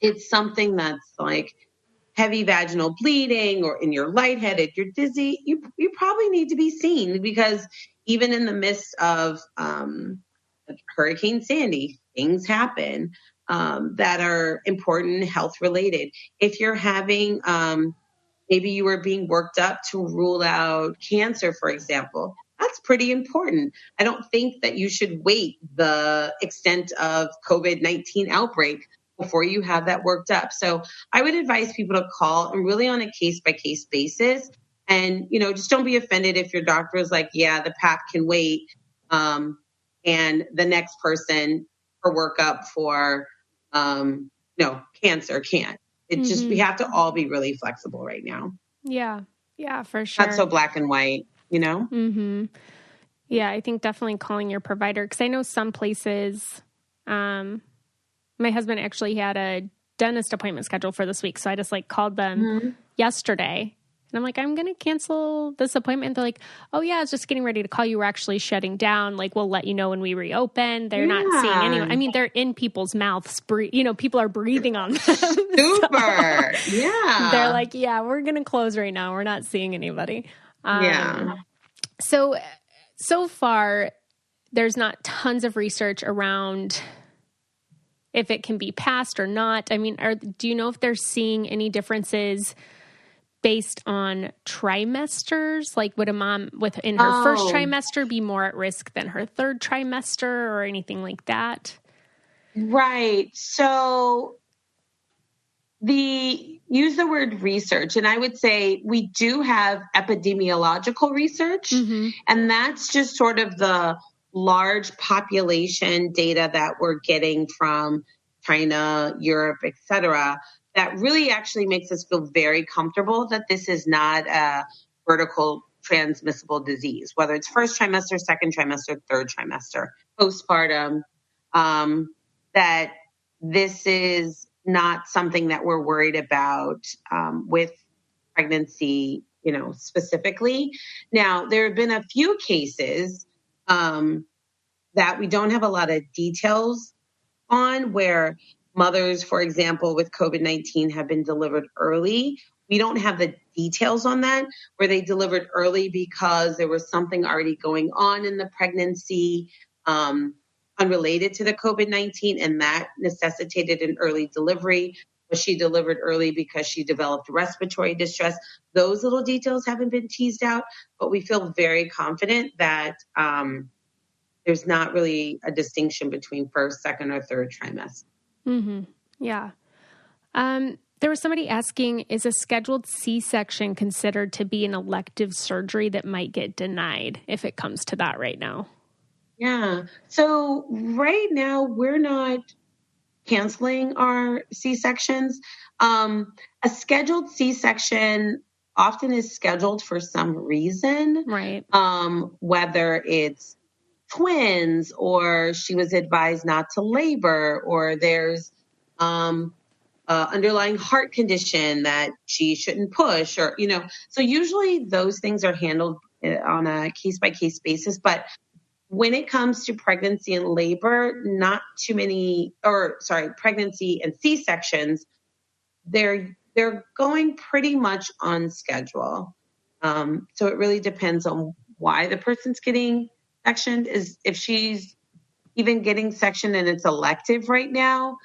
it's something that's like heavy vaginal bleeding and you're lightheaded, you're dizzy, you probably need to be seen because even in the midst of Hurricane Sandy, things happen that are important health related. If you're having maybe you were being worked up to rule out cancer, for example. That's pretty important. I don't think that you should wait the extent of COVID-19 outbreak before you have that worked up. So I would advise people to call and really on a case-by-case basis. And, just don't be offended if your doctor is like, yeah, the PAP can wait. And the next person for workup for, cancer can't. It's just, we have to all be really flexible right now. Yeah. Yeah, for sure. Not so black and white, Mm-hmm. Yeah, I think definitely calling your provider. Because I know some places, my husband actually had a dentist appointment scheduled for this week. So I just called them yesterday. And I'm like, I'm going to cancel this appointment. They're like, oh yeah, I was just getting ready to call you. We're actually shutting down. We'll let you know when we reopen. They're not seeing anyone. I mean, they're in people's mouths. People are breathing on them. Super. So yeah. They're like, yeah, we're going to close right now. We're not seeing anybody. So far, there's not tons of research around if it can be passed or not. I mean, do you know if they're seeing any differences based on trimesters? Like, would a mom in her first trimester be more at risk than her third trimester or anything like that? Right. So use the word research, and I would say we do have epidemiological research, and that's just sort of the large population data that we're getting from China, Europe, et cetera, that really actually makes us feel very comfortable that this is not a vertical transmissible disease, whether it's first trimester, second trimester, third trimester, postpartum, that this is not something that we're worried about with pregnancy, specifically. Now, there have been a few cases that we don't have a lot of details on where mothers, for example, with COVID-19 have been delivered early. We don't have the details on that, where they delivered early because there was something already going on in the pregnancy unrelated to the COVID-19, and that necessitated an early delivery. Was she delivered early because she developed respiratory distress? Those little details haven't been teased out, but we feel very confident that there's not really a distinction between first, second, or third trimester. Mm-hmm. Yeah. There was somebody asking, is a scheduled C-section considered to be an elective surgery that might get denied if it comes to that right now? Yeah. So right now we're not canceling our C-sections. A scheduled C-section often is scheduled for some reason. Right. Whether it's twins or she was advised not to labor, or there's underlying heart condition that she shouldn't push, or, so usually those things are handled on a case-by-case basis. But when it comes to pregnancy and labor, pregnancy and C-sections, they're going pretty much on schedule. So it really depends on why the person's getting sectioned. Is if she's even getting sectioned and it's elective right now,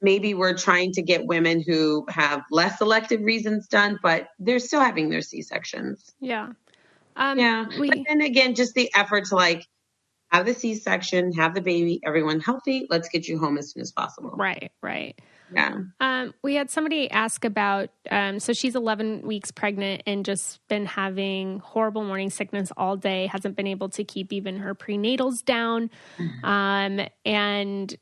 maybe we're trying to get women who have less elective reasons done, but they're still having their C-sections. Yeah. But then again, just the effort to have the C-section, have the baby, everyone healthy. Let's get you home as soon as possible. Right. Yeah. We had somebody ask about, so she's 11 weeks pregnant and just been having horrible morning sickness all day, hasn't been able to keep even her prenatals down. And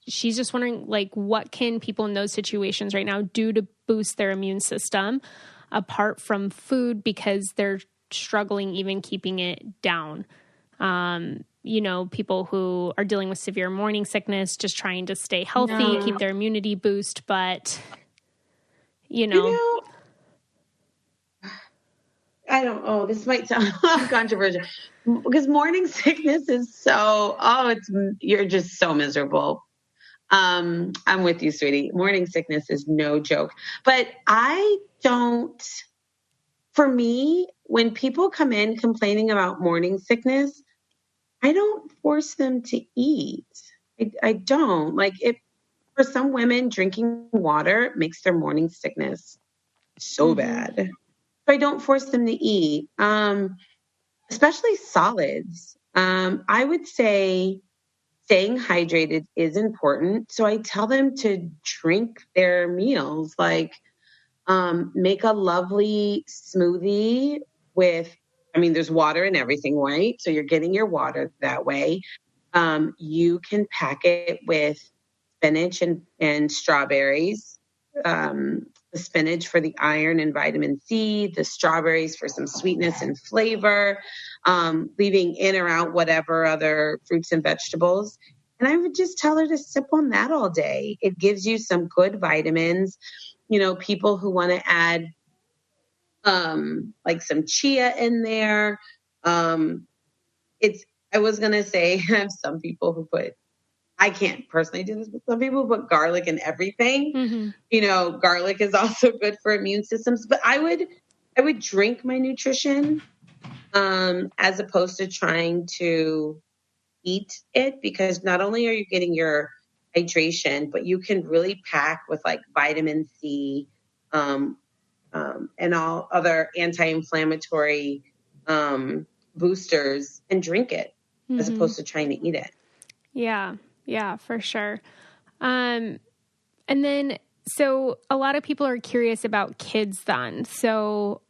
she's just wondering, what can people in those situations right now do to boost their immune system apart from food, because they're struggling even keeping it down. People who are dealing with severe morning sickness, just trying to stay healthy, keep their immunity boost, but I don't know, this might sound controversial, because morning sickness is you're just so miserable. I'm with you, sweetie. Morning sickness is no joke. But for me, when people come in complaining about morning sickness, I don't force them to eat. I don't. For some women, drinking water makes their morning sickness so bad. So I don't force them to eat, especially solids. I would say staying hydrated is important. So I tell them to drink their meals, make a lovely smoothie with, there's water in everything, right? So you're getting your water that way. You can pack it with spinach and strawberries. The spinach for the iron and vitamin C, the strawberries for some sweetness and flavor, leaving in or out whatever other fruits and vegetables. And I would just tell her to sip on that all day. It gives you some good vitamins. People who want to add some chia in there. I was going to say, I have some people who I can't personally do this, but some people put garlic in everything. Garlic is also good for immune systems, but I would drink my nutrition, as opposed to trying to eat it, because not only are you getting your hydration, but you can really pack with vitamin C, and all other anti-inflammatory boosters, and drink it as opposed to trying to eat it. Yeah, for sure. And then, so a lot of people are curious about kids then. So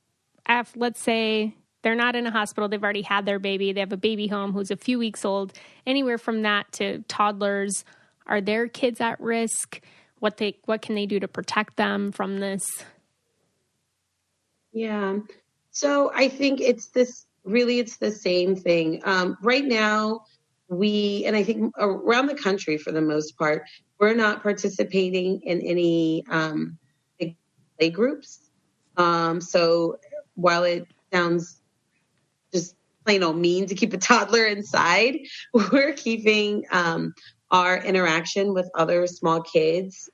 let's say they're not in a hospital, they've already had their baby, they have a baby home who's a few weeks old, anywhere from that to toddlers. Are their kids at risk? What can they do to protect them from this? Yeah. So I think it's the same thing. Right now, and I think around the country for the most part, we're not participating in any big play groups. So while it sounds just plain old mean to keep a toddler inside, we're keeping our interaction with other small kids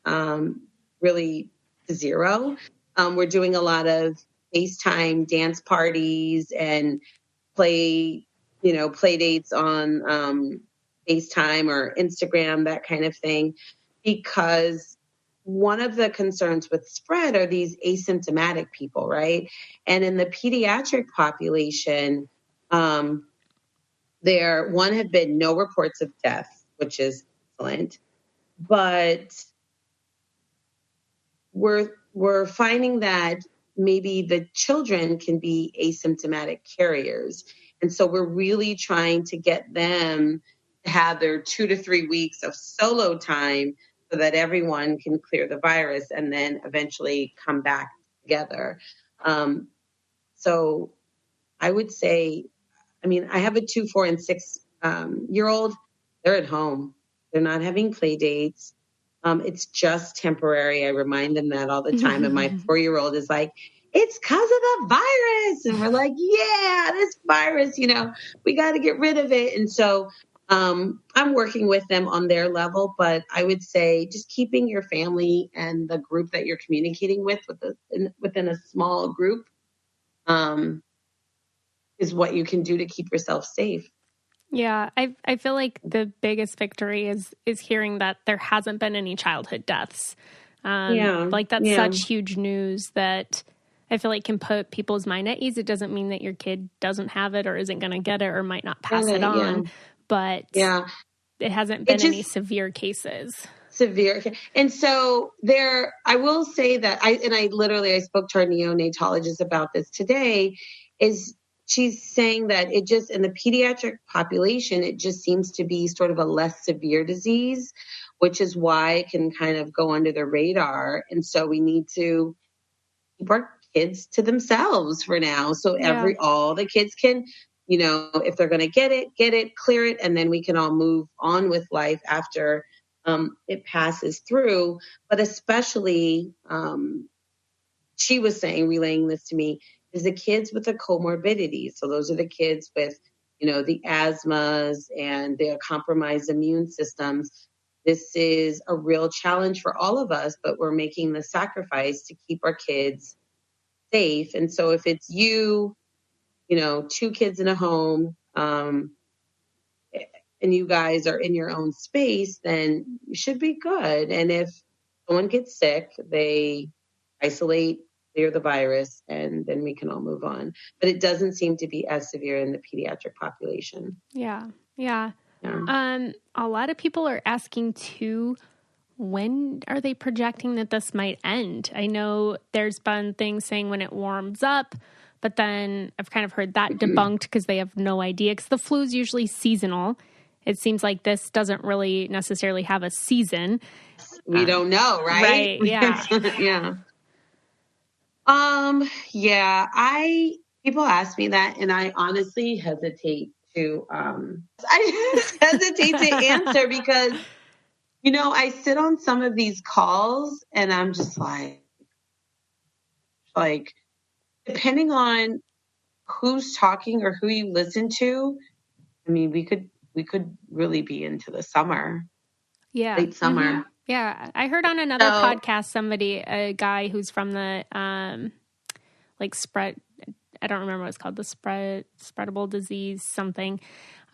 really to zero. We're doing a lot of FaceTime dance parties and play dates on FaceTime or Instagram, that kind of thing, because one of the concerns with spread are these asymptomatic people, right? And in the pediatric population, there have been no reports of death, which is excellent, but we're finding that maybe the children can be asymptomatic carriers. And so we're really trying to get them to have their 2 to 3 weeks of solo time so that everyone can clear the virus and then eventually come back together. So I would say, I have a 2, 4, and 6 year old. They're at home. They're not having play dates. It's just temporary. I remind them that all the time. And my 4-year-old is like, it's because of the virus. And we're like, yeah, this virus, we got to get rid of it. And so I'm working with them on their level, but I would say just keeping your family and the group that you're communicating with within a small group is what you can do to keep yourself safe. Yeah, I feel like the biggest victory is hearing that there hasn't been any childhood deaths. That's such huge news that I feel like can put people's mind at ease. It doesn't mean that your kid doesn't have it or isn't going to get it or might not pass it on, but it hasn't been any severe cases. And so I will say that I spoke to our neonatologist about this today, she's saying that it just, in the pediatric population, it just seems to be sort of a less severe disease, which is why it can kind of go under the radar. And so we need to keep our kids to themselves for now. So all the kids can, if they're going to get it, clear it, and then we can all move on with life after it passes through. But especially, she was relaying this to me, is the kids with the comorbidities. So those are the kids with, the asthmas and the compromised immune systems. This is a real challenge for all of us, but we're making the sacrifice to keep our kids safe. And so if it's 2 kids in a home, and you guys are in your own space, then you should be good. And if someone gets sick, they isolate, clear the virus, and then we can all move on. But it doesn't seem to be as severe in the pediatric population. Yeah. A lot of people are asking too, when are they projecting that this might end? I know there's been things saying when it warms up, but then I've kind of heard that debunked because they have no idea, because the flu is usually seasonal. It seems like this doesn't really necessarily have a season. We don't know, right? Right. Yeah. People ask me that, and I honestly hesitate to answer because, I sit on some of these calls and I'm just like, depending on who's talking or who you listen to, we could really be into the summer. Yeah. Late summer. Mm-hmm. Yeah. I heard on another podcast, a guy who's from the, spread, I don't remember what it's called, the spreadable disease, something.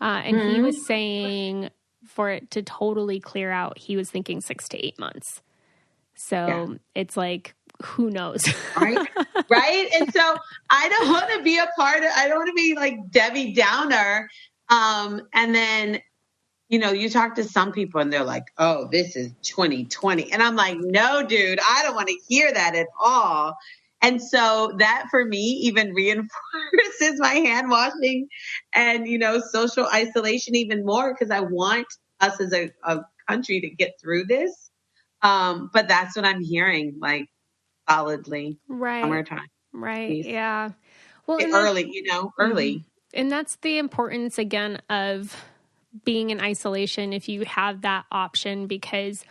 And he was saying for it to totally clear out, he was thinking 6 to 8 months. So it's like, who knows? Right. And so I don't want to be I don't want to be like Debbie Downer. And then, you talk to some people and they're like, oh, this is 2020. And I'm like, no, dude, I don't want to hear that at all. And so that for me even reinforces my hand washing and, social isolation even more, because I want us as a country to get through this. But that's what I'm hearing, solidly. Right. Summertime. Right. Please. Yeah. Well, early. Mm-hmm. And that's the importance, again, of being in isolation if you have that option, because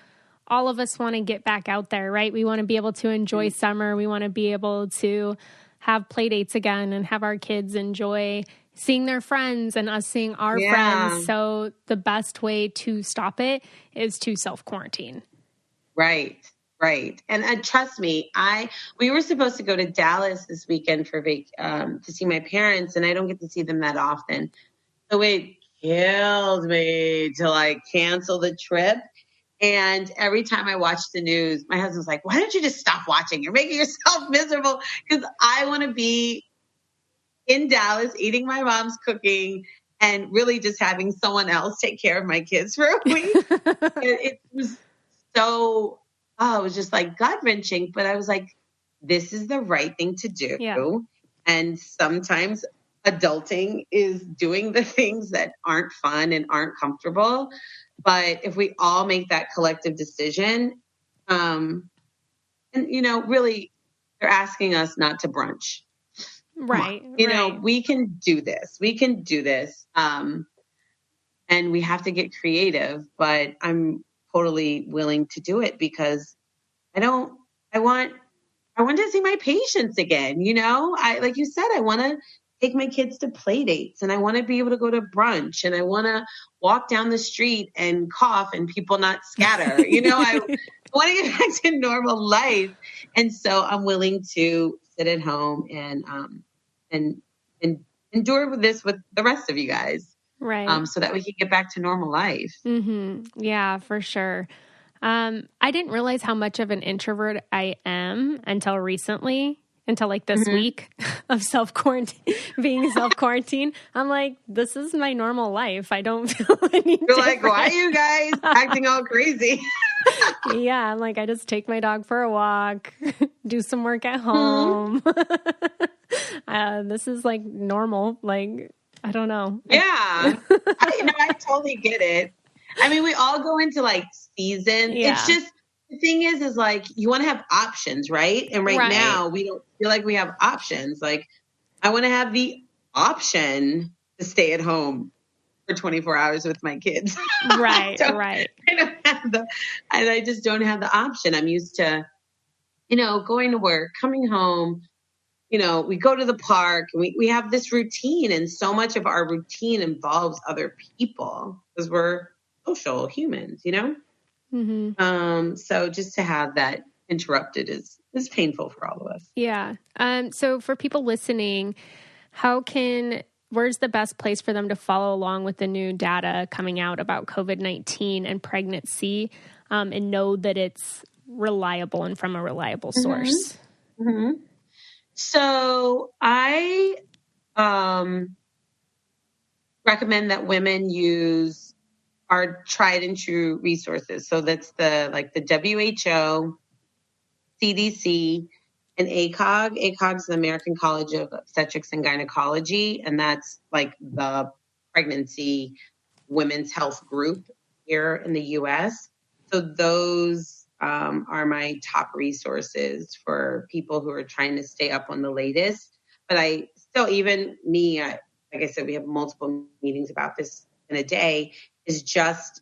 all of us want to get back out there, right? We want to be able to enjoy summer. We want to be able to have play dates again and have our kids enjoy seeing their friends and us seeing our friends. So the best way to stop it is to self-quarantine. Right. And trust me, we were supposed to go to Dallas this weekend for to see my parents, and I don't get to see them that often. So it killed me to cancel the trip. And every time I watch the news, my husband's like, why don't you just stop watching? You're making yourself miserable, because I want to be in Dallas eating my mom's cooking and really just having someone else take care of my kids for a week. It was so, it was just gut-wrenching. But I was like, this is the right thing to do. Yeah. And sometimes adulting is doing the things that aren't fun and aren't comfortable. But if we all make that collective decision, and really, they're asking us not to brunch. Right. We can do this. And we have to get creative, but I'm totally willing to do it because I want to see my patients again. Like you said, I want to take my kids to play dates, and I want to be able to go to brunch, and I want to walk down the street and cough and people not scatter. I want to get back to normal life. And so I'm willing to sit at home and endure this with the rest of you guys. Right. So that we can get back to normal life. Mm-hmm. Yeah, for sure. I didn't realize how much of an introvert I am until recently, until this week of being self-quarantine. I'm like, this is my normal life. I don't feel any You're like, why are you guys acting all crazy? Yeah, I'm like, I just take my dog for a walk, do some work at home. This is normal. I don't know. Yeah. I totally get it. I mean, we all go into seasons. Yeah. It's just, the thing is you want to have options, right? And right now we don't feel like we have options. I want to have the option to stay at home for 24 hours with my kids. Right. I don't have I just don't have the option. I'm used to, going to work, coming home, we go to the park, and we have this routine, and so much of our routine involves other people because we're social humans, Mm-hmm. So just to have that interrupted is painful for all of us. Yeah. So for people listening, where's the best place for them to follow along with the new data coming out about COVID-19 and pregnancy, and know that it's reliable and from a reliable source? Mm-hmm. So I recommend that women use our tried and true resources. So that's the WHO, CDC, and ACOG. ACOG is the American College of Obstetrics and Gynecology, and that's the pregnancy women's health group here in the U.S. So those are my top resources for people who are trying to stay up on the latest. But I still, even me, like I said, we have multiple meetings about this in a day, is just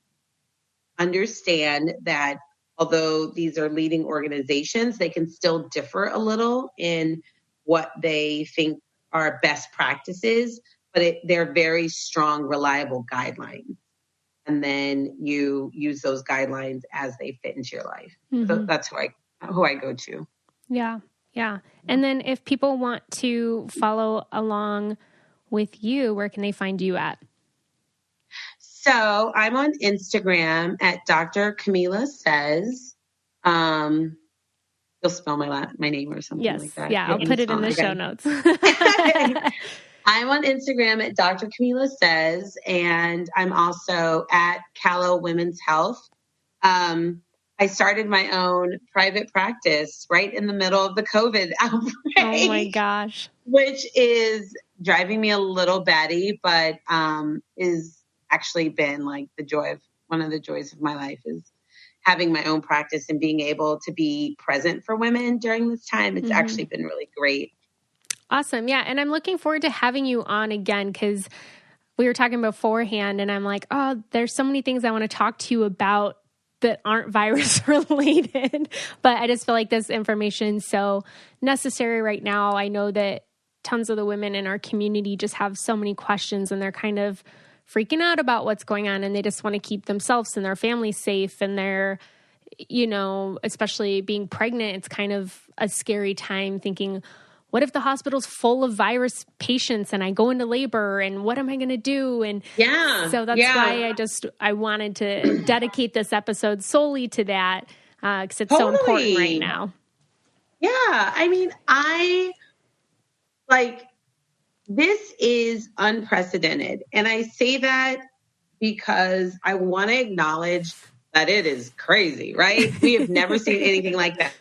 understand that although these are leading organizations, they can still differ a little in what they think are best practices, but they're very strong, reliable guidelines. And then you use those guidelines as they fit into your life. Mm-hmm. So that's who I go to. Yeah. Yeah. And then if people want to follow along with you, where can they find you at? So I'm on Instagram at Dr. Kameelah Says. You'll spell my name or something like that. Yeah, I'll put it in the show notes. I'm on Instagram at Dr. Kameelah Says, and I'm also at Callow Women's Health. I started my own private practice right in the middle of the COVID outbreak. Oh my gosh. Which is driving me a little batty, but is actually been one of the joys of my life is having my own practice and being able to be present for women during this time. It's actually been really great. Awesome. Yeah. And I'm looking forward to having you on again, because we were talking beforehand and I'm like, oh, there's so many things I want to talk to you about that aren't virus related, but I just feel like this information is so necessary right now. I know that tons of the women in our community just have so many questions and they're kind of freaking out about what's going on, and they just want to keep themselves and their families safe. And they're, you know, especially being pregnant, it's kind of a scary time thinking, what if the hospital's full of virus patients and I go into labor, and what am I going to do? And so that's why I wanted to dedicate this episode solely to that, because it's so important right now. Yeah. I mean, this is unprecedented. And I say that because I want to acknowledge that it is crazy, right? We have never seen anything like that.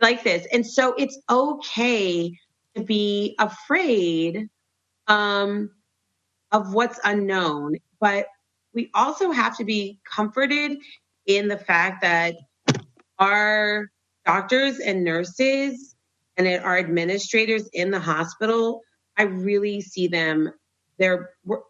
Like this. And so it's okay to be afraid of what's unknown, but we also have to be comforted in the fact that our doctors and nurses and our administrators in the hospital, I really see them,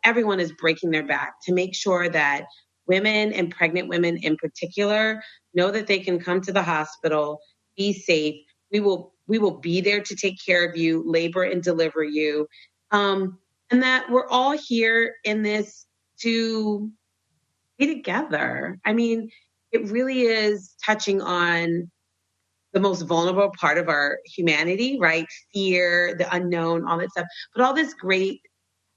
everyone is breaking their back to make sure that women and pregnant women in particular know that they can come to the hospital, be safe. We will be there to take care of you, labor and deliver you. And that we're all here in this to be together. I mean, it really is touching on the most vulnerable part of our humanity, right? Fear, the unknown, all that stuff. But all this great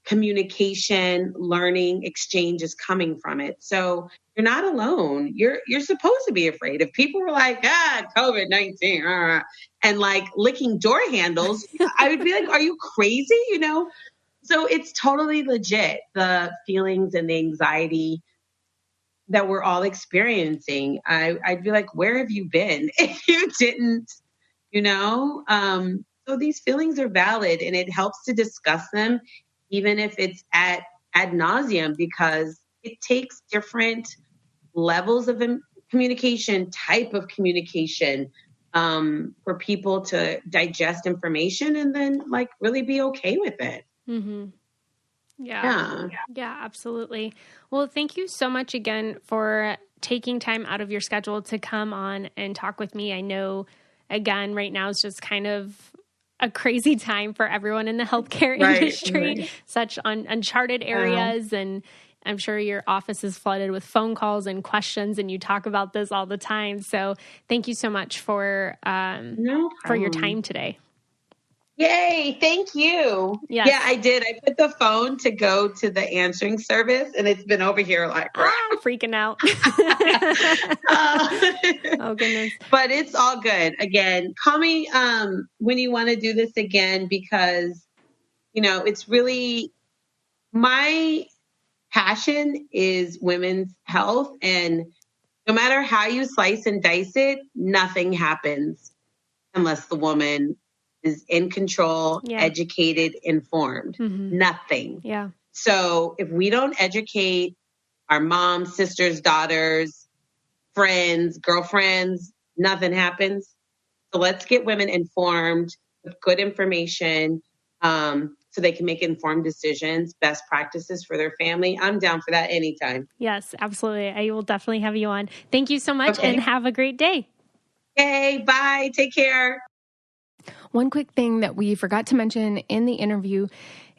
communication, learning, exchange is coming from it. So you're not alone. You're supposed to be afraid. If people were like, COVID-19, and like licking door handles, I would be like, are you crazy? You know? So it's totally legit, the feelings and the anxiety that we're all experiencing. I'd be like, where have you been if you didn't, you know? So these feelings are valid, and it helps to discuss them, even if it's ad nauseum, because it takes different levels of communication, type of communication, for people to digest information and then like really be okay with it. Mm-hmm. Yeah, absolutely. Well, thank you so much again for taking time out of your schedule to come on and talk with me. I know, again, right now is just kind of a crazy time for everyone in the healthcare industry, such uncharted areas. And I'm sure your office is flooded with phone calls and questions, and you talk about this all the time. So thank you so much for your time today. Yay. Thank you. Yes. Yeah, I did. I put the phone to go to the answering service, and it's been over here like, I'm freaking out. Oh goodness. But it's all good. Again, call me when you want to do this again, because, you know, it's really my passion is women's health. And no matter how you slice and dice it, nothing happens unless the woman is in control, educated, informed. Mm-hmm. Nothing. Yeah. So if we don't educate our moms, sisters, daughters, friends, girlfriends, nothing happens. So let's get women informed with good information, so they can make informed decisions, best practices for their family. I'm down for that anytime. Yes, absolutely. I will definitely have you on. Thank you so much, and have a great day. Okay, bye. Take care. One quick thing that we forgot to mention in the interview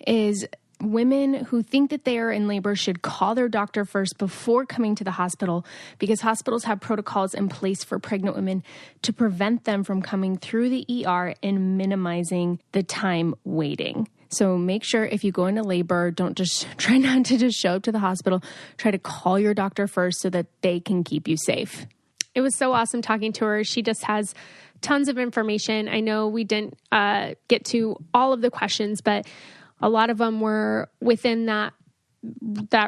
is women who think that they are in labor should call their doctor first before coming to the hospital, because hospitals have protocols in place for pregnant women to prevent them from coming through the ER and minimizing the time waiting. So make sure if you go into labor, try not to just show up to the hospital. Try to call your doctor first so that they can keep you safe. It was so awesome talking to her. She just has tons of information. I know we didn't get to all of the questions, but a lot of them were within that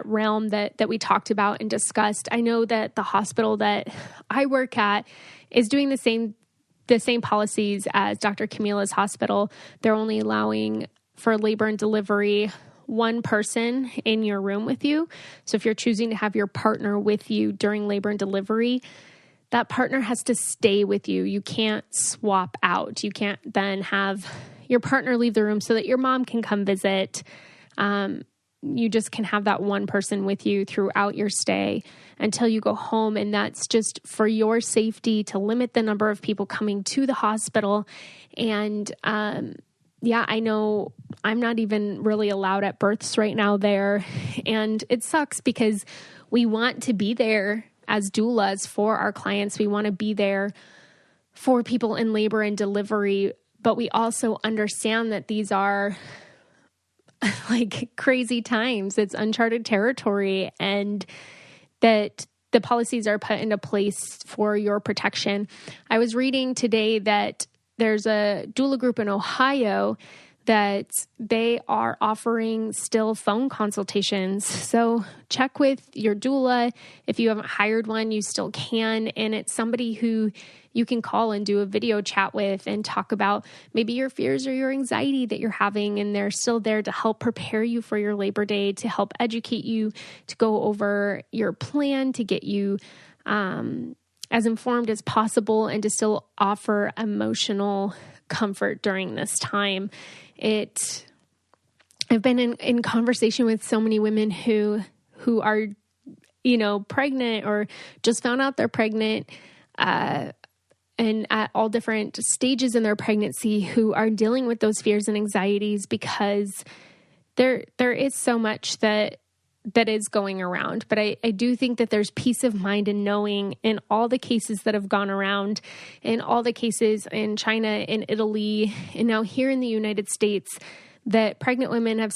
realm that we talked about and discussed. I know that the hospital that I work at is doing the same policies as Dr. Kameelah's hospital. They're only allowing for labor and delivery one person in your room with you. So if you're choosing to have your partner with you during labor and delivery, that partner has to stay with you. You can't swap out. You can't then have your partner leave the room so that your mom can come visit. You just can have that one person with you throughout your stay until you go home. And that's just for your safety, to limit the number of people coming to the hospital. And, I know I'm not even really allowed at births right now there. And it sucks because we want to be there as doulas for our clients. We want to be there for people in labor and delivery, but we also understand that these are like crazy times. It's uncharted territory, and that the policies are put into place for your protection. I was reading today that there's a doula group in Ohio that they are offering still phone consultations. So check with your doula. If you haven't hired one, you still can. And it's somebody who you can call and do a video chat with and talk about maybe your fears or your anxiety that you're having. And they're still there to help prepare you for your Labor Day, to help educate you, to go over your plan, to get you as informed as possible, and to still offer emotional comfort during this time. I've been in conversation with so many women who are, pregnant or just found out they're pregnant, and at all different stages in their pregnancy, who are dealing with those fears and anxieties because there is so much that is going around. But I do think that there's peace of mind in knowing, in all the cases that have gone around, in all the cases in China, in Italy, and now here in the United States, that pregnant women have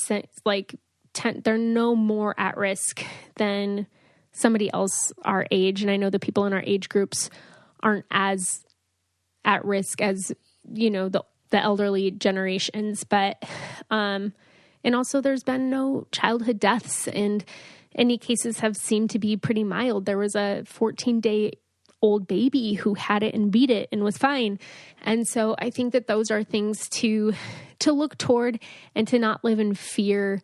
they're no more at risk than somebody else our age. And I know the people in our age groups aren't as at risk as, the elderly generations, but, and also there's been no childhood deaths, and any cases have seemed to be pretty mild. There was a 14-day-old baby who had it and beat it and was fine. And so I think that those are things to look toward, and to not live in fear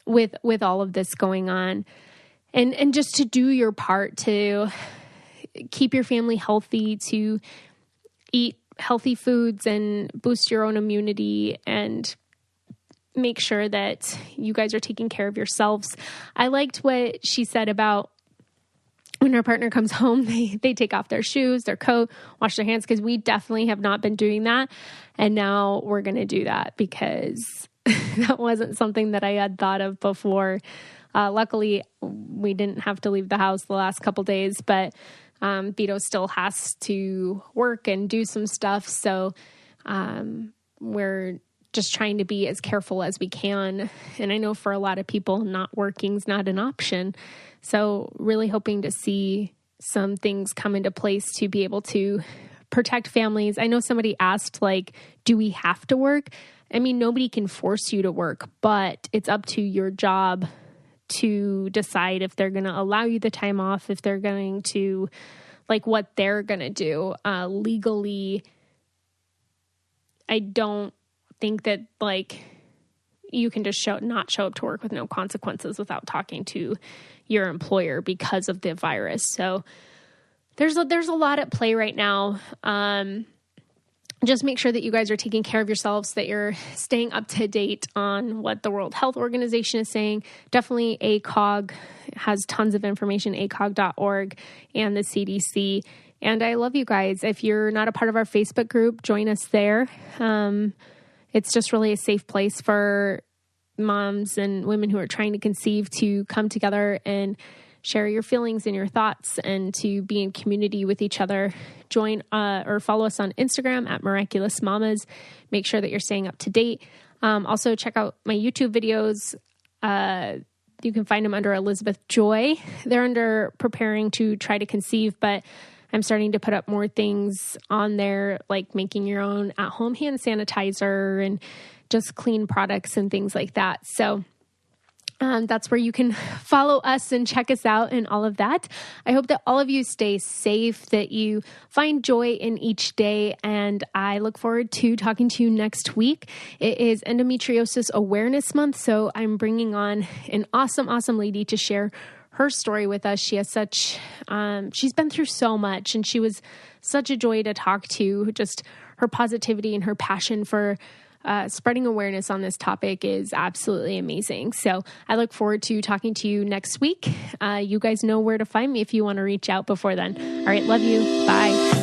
with all of this going on, and just to do your part to keep your family healthy, to eat healthy foods and boost your own immunity, and make sure that you guys are taking care of yourselves. I liked what she said about when her partner comes home, they take off their shoes, their coat, wash their hands, because we definitely have not been doing that. And now we're going to do that, because that wasn't something that I had thought of before. Luckily, we didn't have to leave the house the last couple days, but Vito still has to work and do some stuff. So we're just trying to be as careful as we can. And I know for a lot of people, not working is not an option. So really hoping to see some things come into place to be able to protect families. I know somebody asked, do we have to work? I mean, nobody can force you to work, but it's up to your job to decide if they're going to allow you the time off, if they're going to, what they're going to do. Legally, I don't think that, you can just not show up to work with no consequences without talking to your employer because of the virus. So there's a lot at play right now. Just make sure that you guys are taking care of yourselves, that you're staying up to date on what the World Health Organization is saying. Definitely ACOG has tons of information, acog.org, and the CDC. And I love you guys. If you're not a part of our Facebook group, join us there. It's just really a safe place for moms and women who are trying to conceive to come together and share your feelings and your thoughts, and to be in community with each other. Join or follow us on Instagram at Miraculous Mamas. Make sure that you're staying up to date. Also check out my YouTube videos. You can find them under Elizabeth Joy. They're under preparing to try to conceive, but I'm starting to put up more things on there, like making your own at-home hand sanitizer and just clean products and things like that. So that's where you can follow us and check us out and all of that. I hope that all of you stay safe, that you find joy in each day, and I look forward to talking to you next week. It is Endometriosis Awareness Month, so I'm bringing on an awesome lady to share her story with us. She has she's been through so much, and she was such a joy to talk to, just her positivity and her passion for spreading awareness on this topic is absolutely amazing. So I look forward to talking to you next week. You guys know where to find me if you want to reach out before then. All right. Love you. Bye.